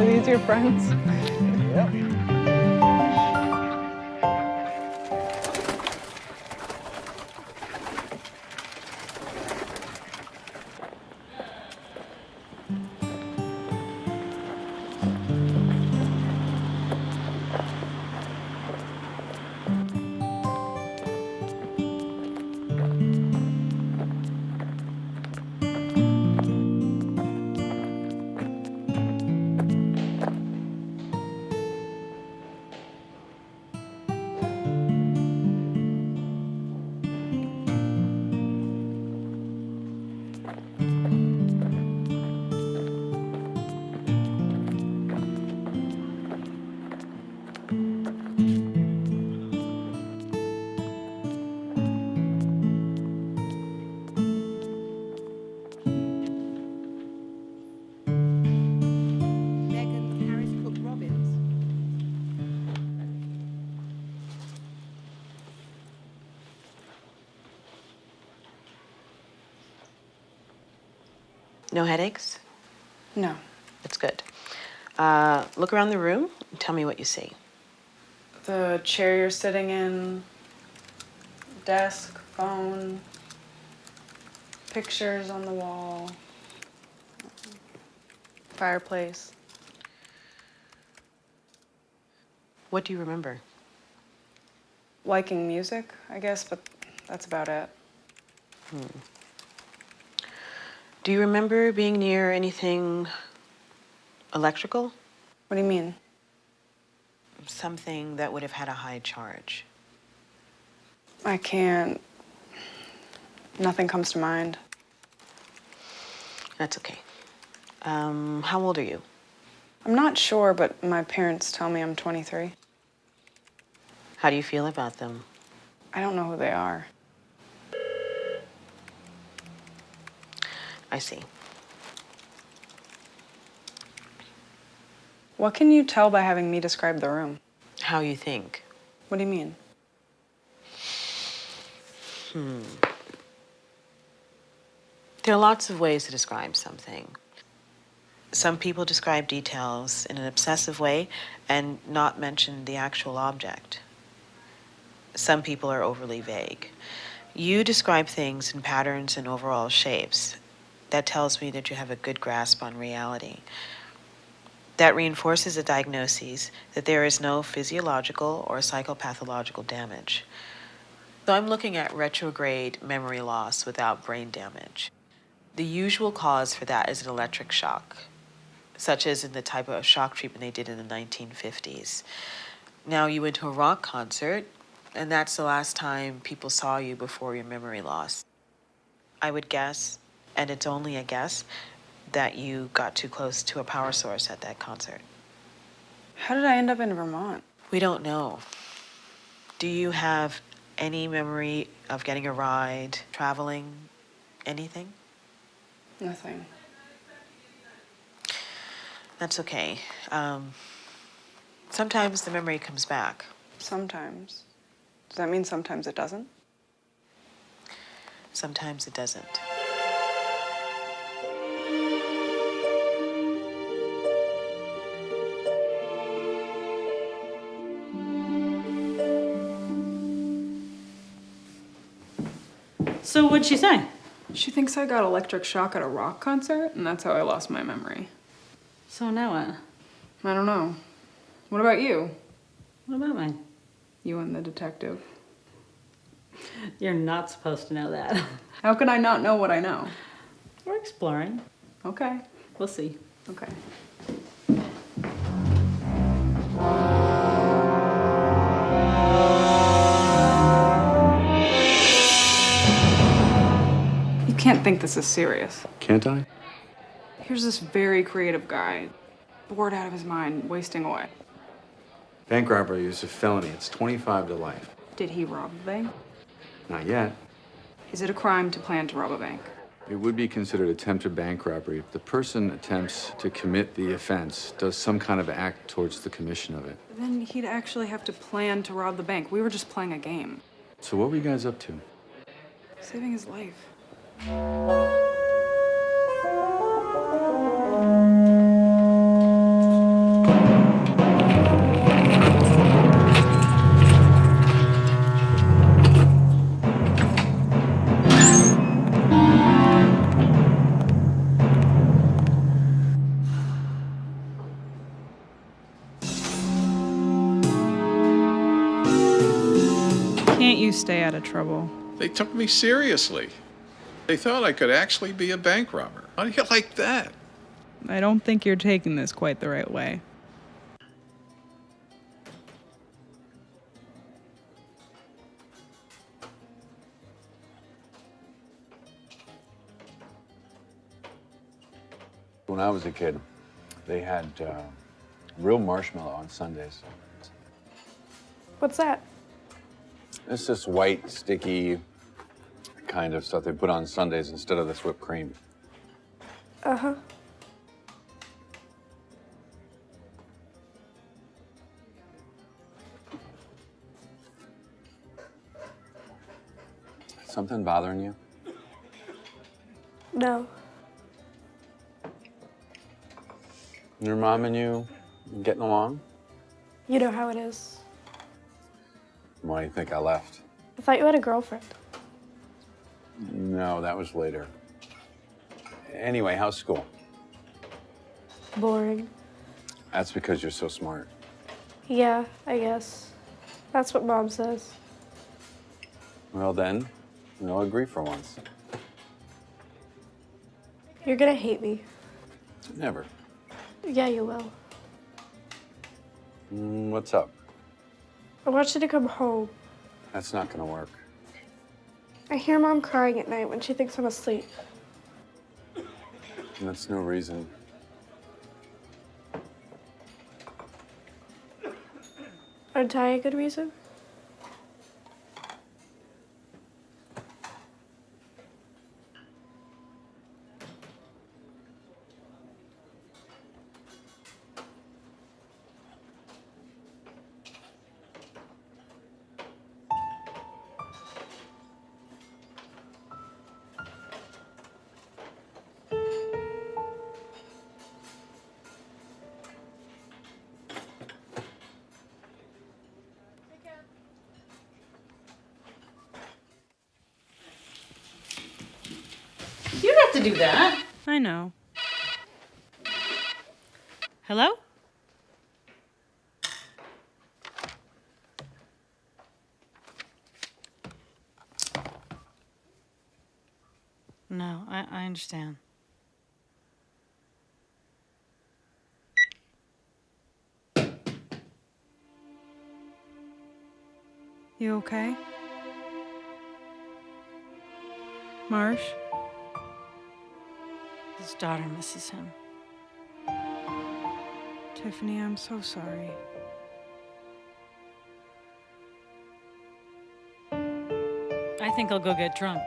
Speaker 4: are these your friends?
Speaker 3: Yep.
Speaker 15: No headaches?
Speaker 4: No.
Speaker 15: That's good. Look around the room and tell me what you see.
Speaker 4: The chair you're sitting in, desk, phone, pictures on the wall, fireplace.
Speaker 15: What do you remember?
Speaker 4: Liking music, I guess, but that's about it.
Speaker 15: Do you remember being near anything electrical?
Speaker 4: What do you mean?
Speaker 15: Something that would have had a high charge.
Speaker 4: I can't. Nothing comes to mind.
Speaker 15: That's okay. How old are you?
Speaker 4: I'm not sure, but my parents tell me I'm 23.
Speaker 15: How do you feel about them?
Speaker 4: I don't know who they are.
Speaker 15: I see.
Speaker 4: What can you tell by having me describe the room?
Speaker 15: How you think.
Speaker 4: What do you mean?
Speaker 15: There are lots of ways to describe something. Some people describe details in an obsessive way and not mention the actual object. Some people are overly vague. You describe things in patterns and overall shapes. That tells me that you have a good grasp on reality. That reinforces a diagnosis that there is no physiological or psychopathological damage. So I'm looking at retrograde memory loss without brain damage. The usual cause for that is an electric shock, such as in the type of shock treatment they did in the 1950s. Now, you went to a rock concert, and that's the last time people saw you before your memory loss. I would guess, and it's only a guess, that you got too close to a power source at that concert.
Speaker 4: How did I end up in Vermont?
Speaker 15: We don't know. Do you have any memory of getting a ride, traveling, anything?
Speaker 4: Nothing.
Speaker 15: That's okay. Sometimes the memory comes back.
Speaker 4: Sometimes. Does that mean sometimes it doesn't?
Speaker 15: Sometimes it doesn't.
Speaker 1: So what'd she say?
Speaker 4: She thinks I got electric shock at a rock concert, and that's how I lost my memory.
Speaker 1: So now what?
Speaker 4: I don't know. What about you?
Speaker 1: What about me?
Speaker 4: You and the detective.
Speaker 1: You're not supposed to know that.
Speaker 4: How can I not know what I know?
Speaker 1: We're exploring.
Speaker 4: Okay.
Speaker 1: We'll see.
Speaker 4: Okay. You can't think this is serious.
Speaker 6: Can't I?
Speaker 4: Here's this very creative guy, bored out of his mind, wasting away.
Speaker 6: Bank robbery is a felony. It's 25 to life.
Speaker 4: Did he rob a bank?
Speaker 6: Not yet.
Speaker 4: Is it a crime to plan to rob a bank?
Speaker 6: It would be considered attempted bank robbery if the person attempts to commit the offense, does some kind of act towards the commission of it.
Speaker 4: Then he'd actually have to plan to rob the bank. We were just playing a game.
Speaker 6: So what were you guys up to?
Speaker 4: Saving his life. Can't you stay out of trouble?
Speaker 7: They took me seriously. They thought I could actually be a bank robber. How do you like that?
Speaker 4: I don't think you're taking this quite the right way.
Speaker 6: When I was a kid, they had real marshmallow on Sundays.
Speaker 4: What's that?
Speaker 6: It's this white, sticky kind of stuff they put on Sundays instead of this whipped cream.
Speaker 14: Uh-huh.
Speaker 6: Something bothering you?
Speaker 14: No.
Speaker 7: Your mom and you getting along?
Speaker 14: You know how it is.
Speaker 7: Why do you think I left?
Speaker 14: I thought you had a girlfriend.
Speaker 7: No, that was later. Anyway, how's school?
Speaker 14: Boring.
Speaker 7: That's because you're so smart.
Speaker 14: Yeah, I guess. That's what Mom says.
Speaker 7: Well then, we'll agree for once.
Speaker 14: You're gonna hate me.
Speaker 7: Never.
Speaker 14: Yeah, you will.
Speaker 7: What's up?
Speaker 14: I want you to come home.
Speaker 7: That's not gonna work.
Speaker 14: I hear Mom crying at night when she thinks I'm asleep.
Speaker 7: That's no reason.
Speaker 14: Aren't I a good reason?
Speaker 1: You don't have to do that.
Speaker 8: I know.
Speaker 1: Hello? No, I understand.
Speaker 8: You okay? Marsh?
Speaker 1: His daughter misses him.
Speaker 8: Tiffany, I'm so sorry.
Speaker 1: I think I'll go get drunk.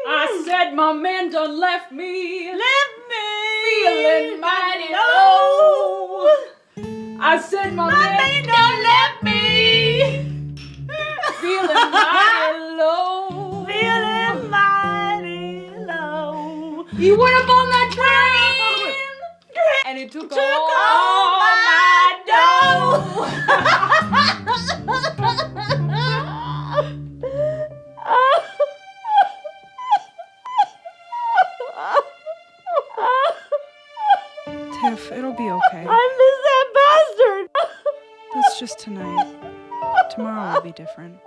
Speaker 2: I said my man done left me.
Speaker 1: Left me.
Speaker 2: Feeling mighty low. I said my man
Speaker 1: done left me.
Speaker 2: feeling mighty low.
Speaker 1: Feeling mighty low.
Speaker 2: He went up on that train and he took all my dough.
Speaker 8: Tiff, it'll be okay.
Speaker 1: I miss that bastard.
Speaker 8: That's just tonight. Tomorrow will be different.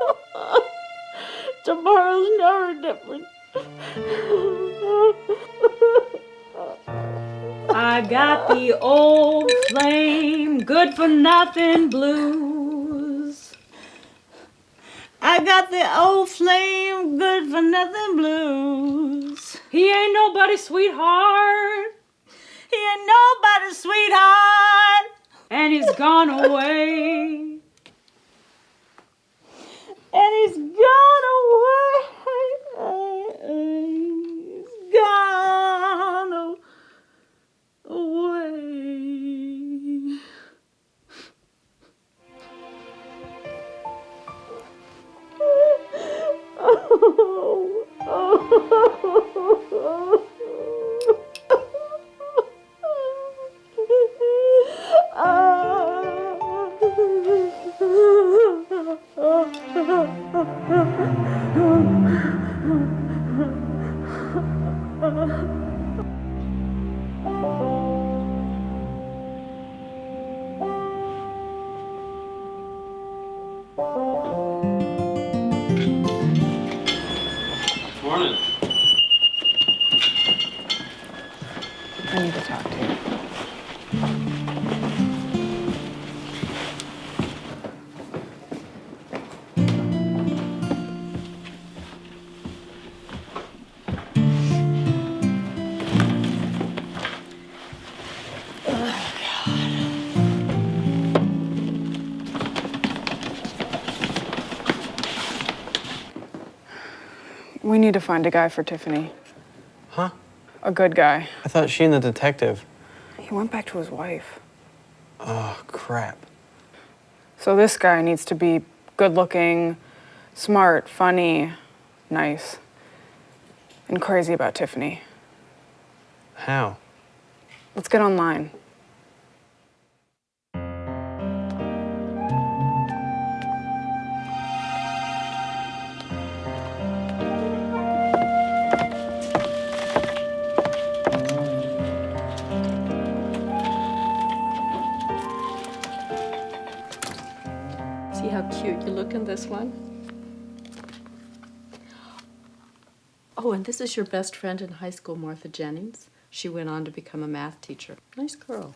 Speaker 1: Tomorrow's never different.
Speaker 2: I got the old flame, good for nothing blues.
Speaker 1: I got the old flame, good for nothing blues.
Speaker 2: He ain't nobody's sweetheart,
Speaker 1: He ain't nobody's sweetheart.
Speaker 2: and he's gone away.
Speaker 1: And he's gone away. He's gone away.
Speaker 5: Morning.
Speaker 8: I need to talk to you.
Speaker 4: We need to find a guy for Tiffany.
Speaker 5: Huh?
Speaker 4: A good guy.
Speaker 5: I thought she and the detective.
Speaker 4: He went back to his wife.
Speaker 5: Oh, crap.
Speaker 4: So this guy needs to be good-looking, smart, funny, nice, and crazy about Tiffany.
Speaker 5: How?
Speaker 4: Let's get online.
Speaker 16: See how cute you look in this one? Oh, and this is your best friend in high school, Martha Jennings. She went on to become a math teacher. Nice girl.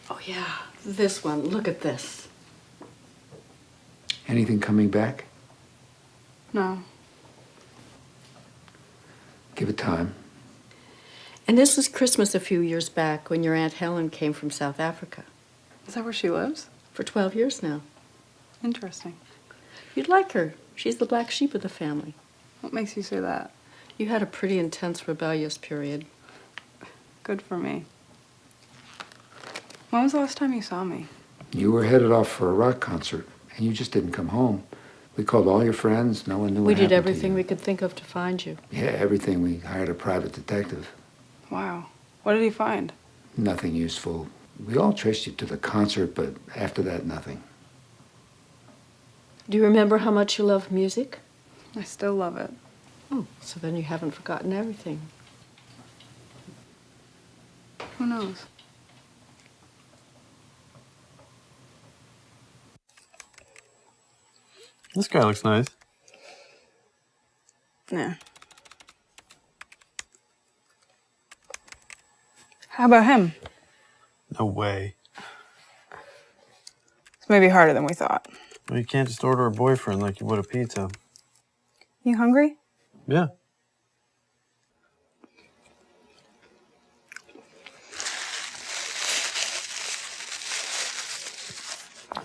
Speaker 16: Oh, yeah, this one. Look at this.
Speaker 11: Anything coming back?
Speaker 4: No.
Speaker 11: Give it time.
Speaker 16: And this was Christmas a few years back when your Aunt Helen came from South Africa.
Speaker 4: Is that where she lives?
Speaker 16: For 12 years now.
Speaker 4: Interesting.
Speaker 16: You'd like her. She's the black sheep of the family.
Speaker 4: What makes you say that?
Speaker 16: You had a pretty intense rebellious period.
Speaker 4: Good for me. When was the last time you saw me?
Speaker 11: You were headed off for a rock concert, and you just didn't come home. We called all your friends. No one knew
Speaker 16: We
Speaker 11: what
Speaker 16: did
Speaker 11: happened to
Speaker 16: everything
Speaker 11: you.
Speaker 16: we could think of to find you.
Speaker 11: Yeah, everything. We hired a private detective.
Speaker 4: Wow. What did he find?
Speaker 11: Nothing useful. We all traced you to the concert, but after that, nothing.
Speaker 16: Do you remember how much you love music?
Speaker 4: I still love it.
Speaker 16: Oh, so then you haven't forgotten everything.
Speaker 4: Who knows?
Speaker 5: This guy looks nice.
Speaker 4: Yeah. How about him?
Speaker 5: No way.
Speaker 4: It's maybe harder than we thought.
Speaker 5: Well, you can't just order a boyfriend like you would a pizza.
Speaker 4: You hungry?
Speaker 5: Yeah.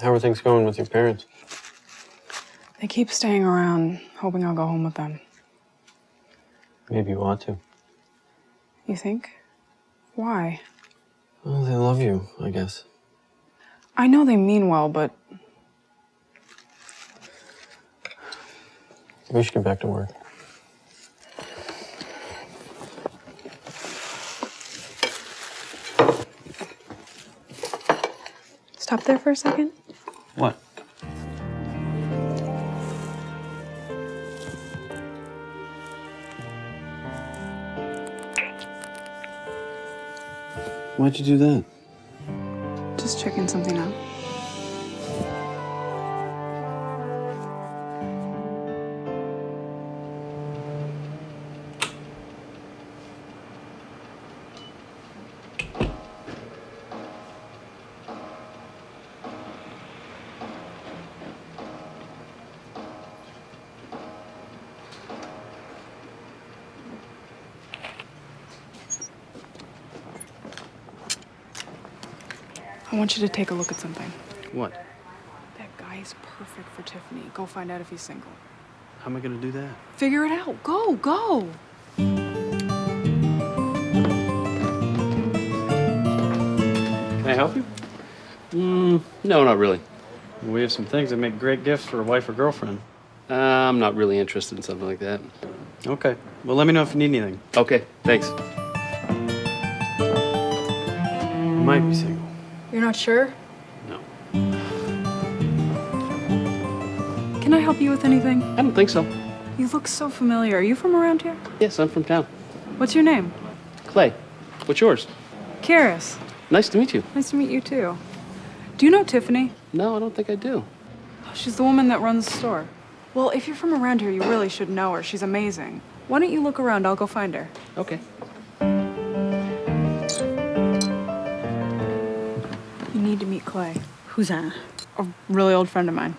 Speaker 5: How are things going with your parents?
Speaker 4: They keep staying around, hoping I'll go home with them.
Speaker 5: Maybe you ought to.
Speaker 4: You think? Why?
Speaker 5: Well, they love you, I guess.
Speaker 4: I know they mean well, but
Speaker 5: We should get back to work.
Speaker 4: stop there for a second.
Speaker 5: What? Why'd you do that?
Speaker 4: Just checking something out. I want you to take a look at something.
Speaker 5: What?
Speaker 4: That guy's perfect for Tiffany. Go find out if he's single.
Speaker 5: How am I gonna do that?
Speaker 4: Figure it out. Go, go.
Speaker 17: Can I help you? No, not really.
Speaker 5: We have some things that make great gifts for a wife or girlfriend.
Speaker 17: I'm not really interested in something like that.
Speaker 5: Okay. Well, let me know if you need anything.
Speaker 17: Okay, thanks.
Speaker 5: You might be single.
Speaker 4: You're not sure?
Speaker 5: No.
Speaker 4: Can I help you with anything?
Speaker 17: I don't think so.
Speaker 4: You look so familiar. Are you from around here?
Speaker 17: Yes, I'm from town.
Speaker 4: What's your name?
Speaker 17: Clay, what's yours?
Speaker 4: Karis.
Speaker 17: Nice to meet you.
Speaker 4: Nice to meet you, too. Do you know Tiffany?
Speaker 17: No, I don't think I do.
Speaker 4: She's the woman that runs the store. Well, if you're from around here, you really should know her. She's amazing. Why don't you look around? I'll go find her.
Speaker 17: Okay.
Speaker 4: You need to meet Clay.
Speaker 1: Who's that?
Speaker 4: A really old friend of mine.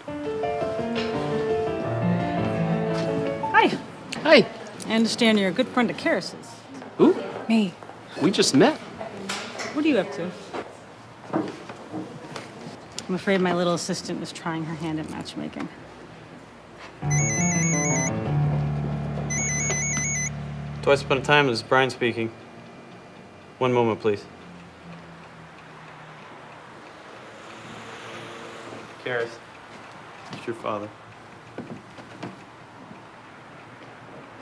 Speaker 1: Hi.
Speaker 17: Hi.
Speaker 1: I understand you're a good friend of Karis's.
Speaker 17: Who?
Speaker 4: Me.
Speaker 17: We just met.
Speaker 1: What are you up to? I'm afraid my little assistant is trying her hand at matchmaking.
Speaker 5: Twice upon a time, this is Brian speaking. One moment, please. Karis, it's your father.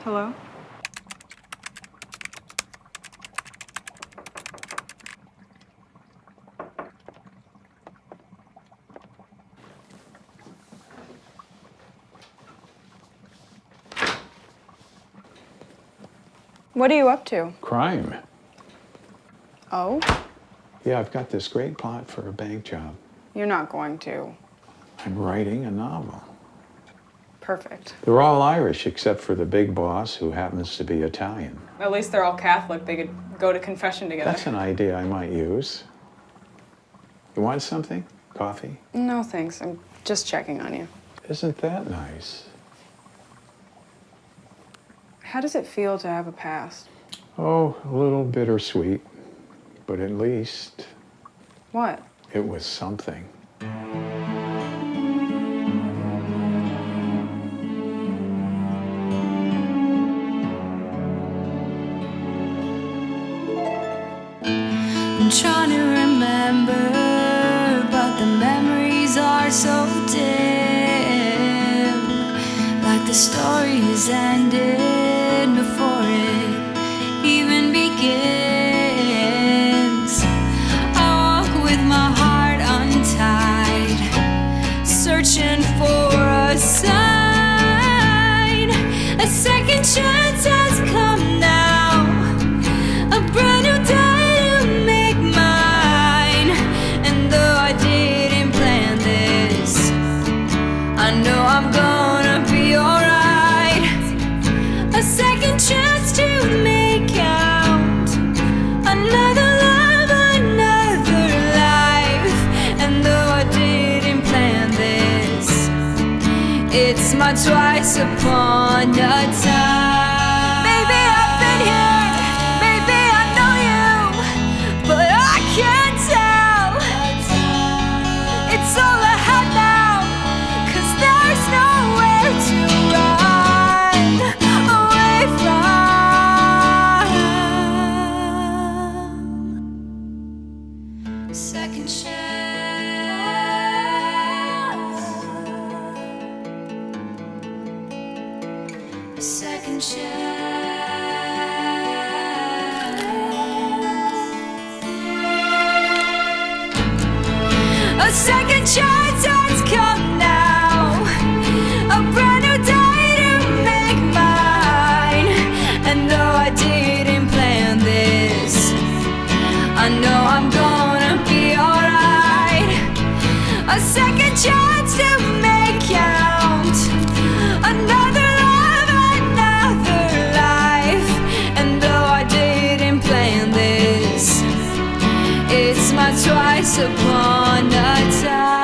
Speaker 8: Hello? What are you up to?
Speaker 10: Crime.
Speaker 8: Oh?
Speaker 10: Yeah, I've got this great plot for a bank job.
Speaker 8: You're not going to.
Speaker 10: I'm writing a novel.
Speaker 8: Perfect.
Speaker 10: They're all Irish except for the big boss who happens to be Italian.
Speaker 4: At least they're all Catholic. They could go to confession together.
Speaker 10: That's an idea I might use. You want something? Coffee?
Speaker 4: No, thanks. I'm just checking on you.
Speaker 10: Isn't that nice?
Speaker 4: How does it feel to have a past?
Speaker 10: Oh, a little bittersweet, but at least
Speaker 4: What?
Speaker 10: it was something.
Speaker 18: I'm trying to remember, but the memories are so dim. Like the story has ended before it even begins. I walk with my heart untied, searching for a sign. A second chance has come now, a brand new day. I know I'm gonna be alright. A second chance to make out. Another love, another life. And though I didn't plan this, it's my twice upon a time. Maybe I've been here, maybe I know you, but I can't tell. It's all I have now. There's nowhere to run away from. Second chance. Second chance. A second chance has come now. A brand new day to make mine. And though I didn't plan this, I know I'm gonna be alright. A second chance to make count. Another love, another life. And though I didn't plan this, it's my twice upon a time.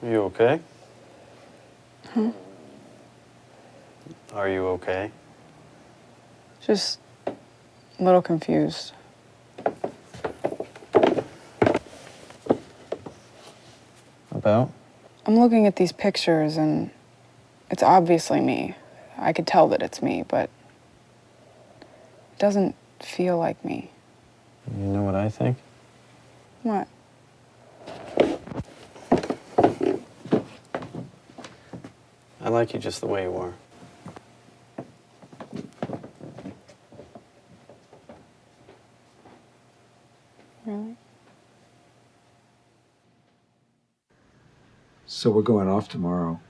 Speaker 5: Are you okay?
Speaker 4: Huh?
Speaker 5: Are you okay?
Speaker 4: Just a little confused.
Speaker 5: About?
Speaker 4: I'm looking at these pictures and it's obviously me. I could tell that it's me, but it doesn't feel like me.
Speaker 5: You know what I think?
Speaker 4: What?
Speaker 5: I like you just the way you are.
Speaker 4: Really?
Speaker 11: So we're going off tomorrow.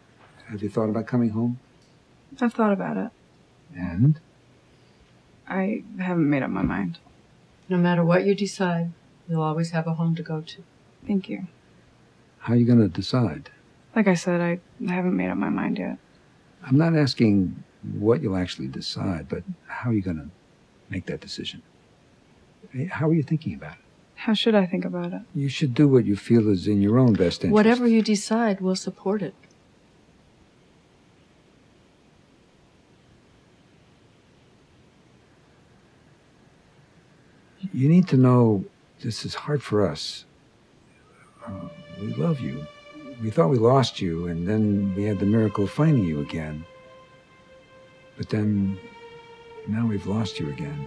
Speaker 11: Have you thought about coming home?
Speaker 8: I've thought about it.
Speaker 11: And?
Speaker 8: I haven't made up my mind.
Speaker 16: No matter what you decide, you'll always have a home to go to.
Speaker 8: Thank you.
Speaker 11: How are you going to decide?
Speaker 4: Like I said, I haven't made up my mind yet.
Speaker 11: I'm not asking what you'll actually decide, but how are you going to make that decision? How are you thinking about it?
Speaker 4: How should I think about it?
Speaker 11: You should do what you feel is in your own best interest.
Speaker 16: Whatever you decide, we'll support it.
Speaker 11: You need to know this is hard for us. We love you. We thought we lost you, and then we had the miracle of finding you again. But then, now we've lost you again.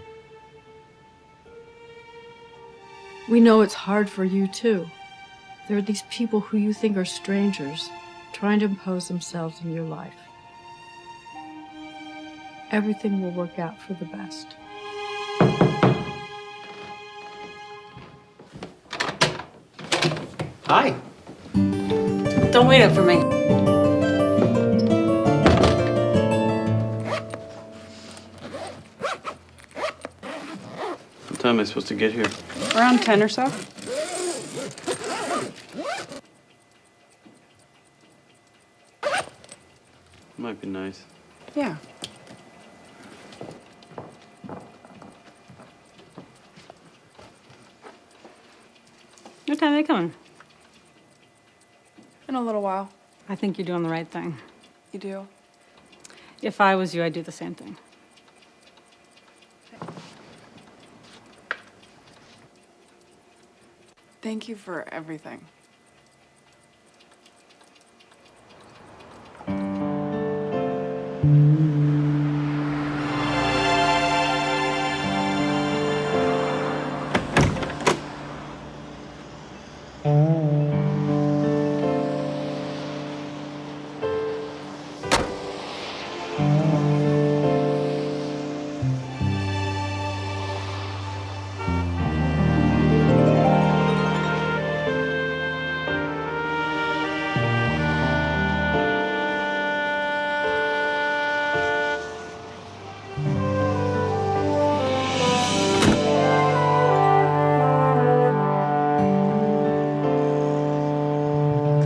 Speaker 16: We know it's hard for you, too. There are these people who you think are strangers, trying to impose themselves in your life. Everything will work out for the best.
Speaker 5: Hi.
Speaker 1: Don't wait up for me.
Speaker 5: What time am I supposed to get here?
Speaker 4: Around 10 or so.
Speaker 5: Might be nice.
Speaker 4: Yeah.
Speaker 1: What time are they coming?
Speaker 4: In a little while.
Speaker 1: I think you're doing the right thing.
Speaker 4: You do?
Speaker 1: If I was you, I'd do the same thing.
Speaker 4: Thank you for everything.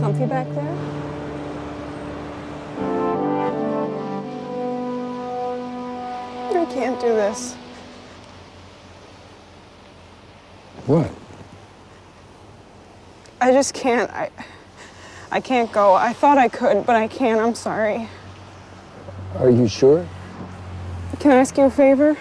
Speaker 8: Comfy back there? I can't do this.
Speaker 11: What?
Speaker 8: I just can't. I can't go. I thought I could, but I can't. I'm sorry.
Speaker 11: Are you sure?
Speaker 8: Can I ask you a favor?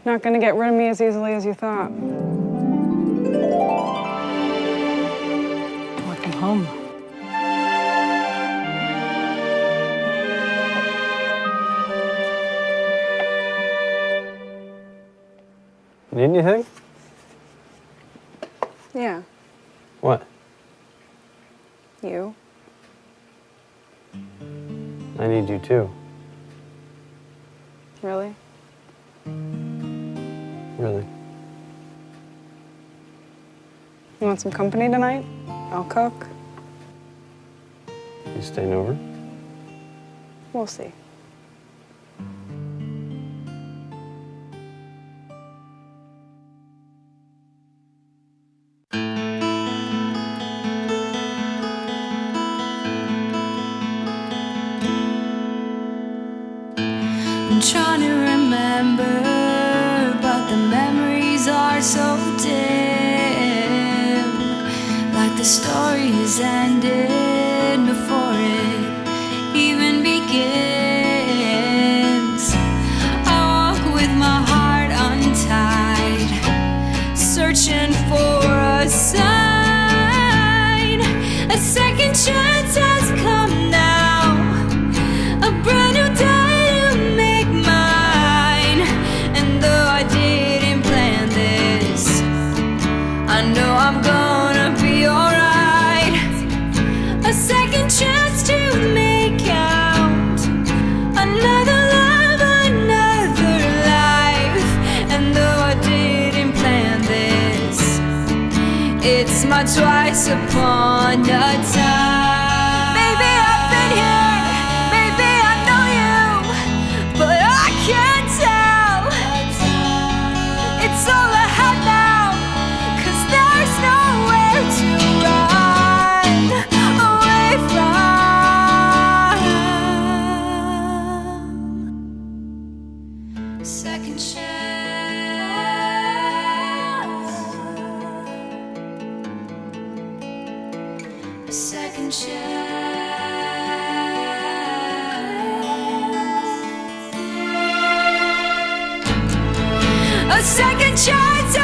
Speaker 8: Not gonna get rid of me as easily as you thought.
Speaker 1: Welcome home.
Speaker 5: Need anything?
Speaker 8: Yeah,
Speaker 5: What?
Speaker 8: you.
Speaker 5: I need you too.
Speaker 8: Really?
Speaker 5: Really.
Speaker 8: You want some company tonight? I'll cook.
Speaker 5: You staying over?
Speaker 8: We'll see.
Speaker 18: I'm trying to remember, but the memories are so dim. story's ended before it even begins. I walk with my heart untied, searching for a sign. A second chance has come now, a brand new day to make mine. And though I didn't plan this, I know I'm gonna be alright. A second chance to make count, another love, another life. And though I didn't plan this, it's my twice upon a time. Maybe I've been here, maybe I know you, but I can't tell. It's all I have now, 'cause there's nowhere to run away from. Second chance, a second chance, a second chance.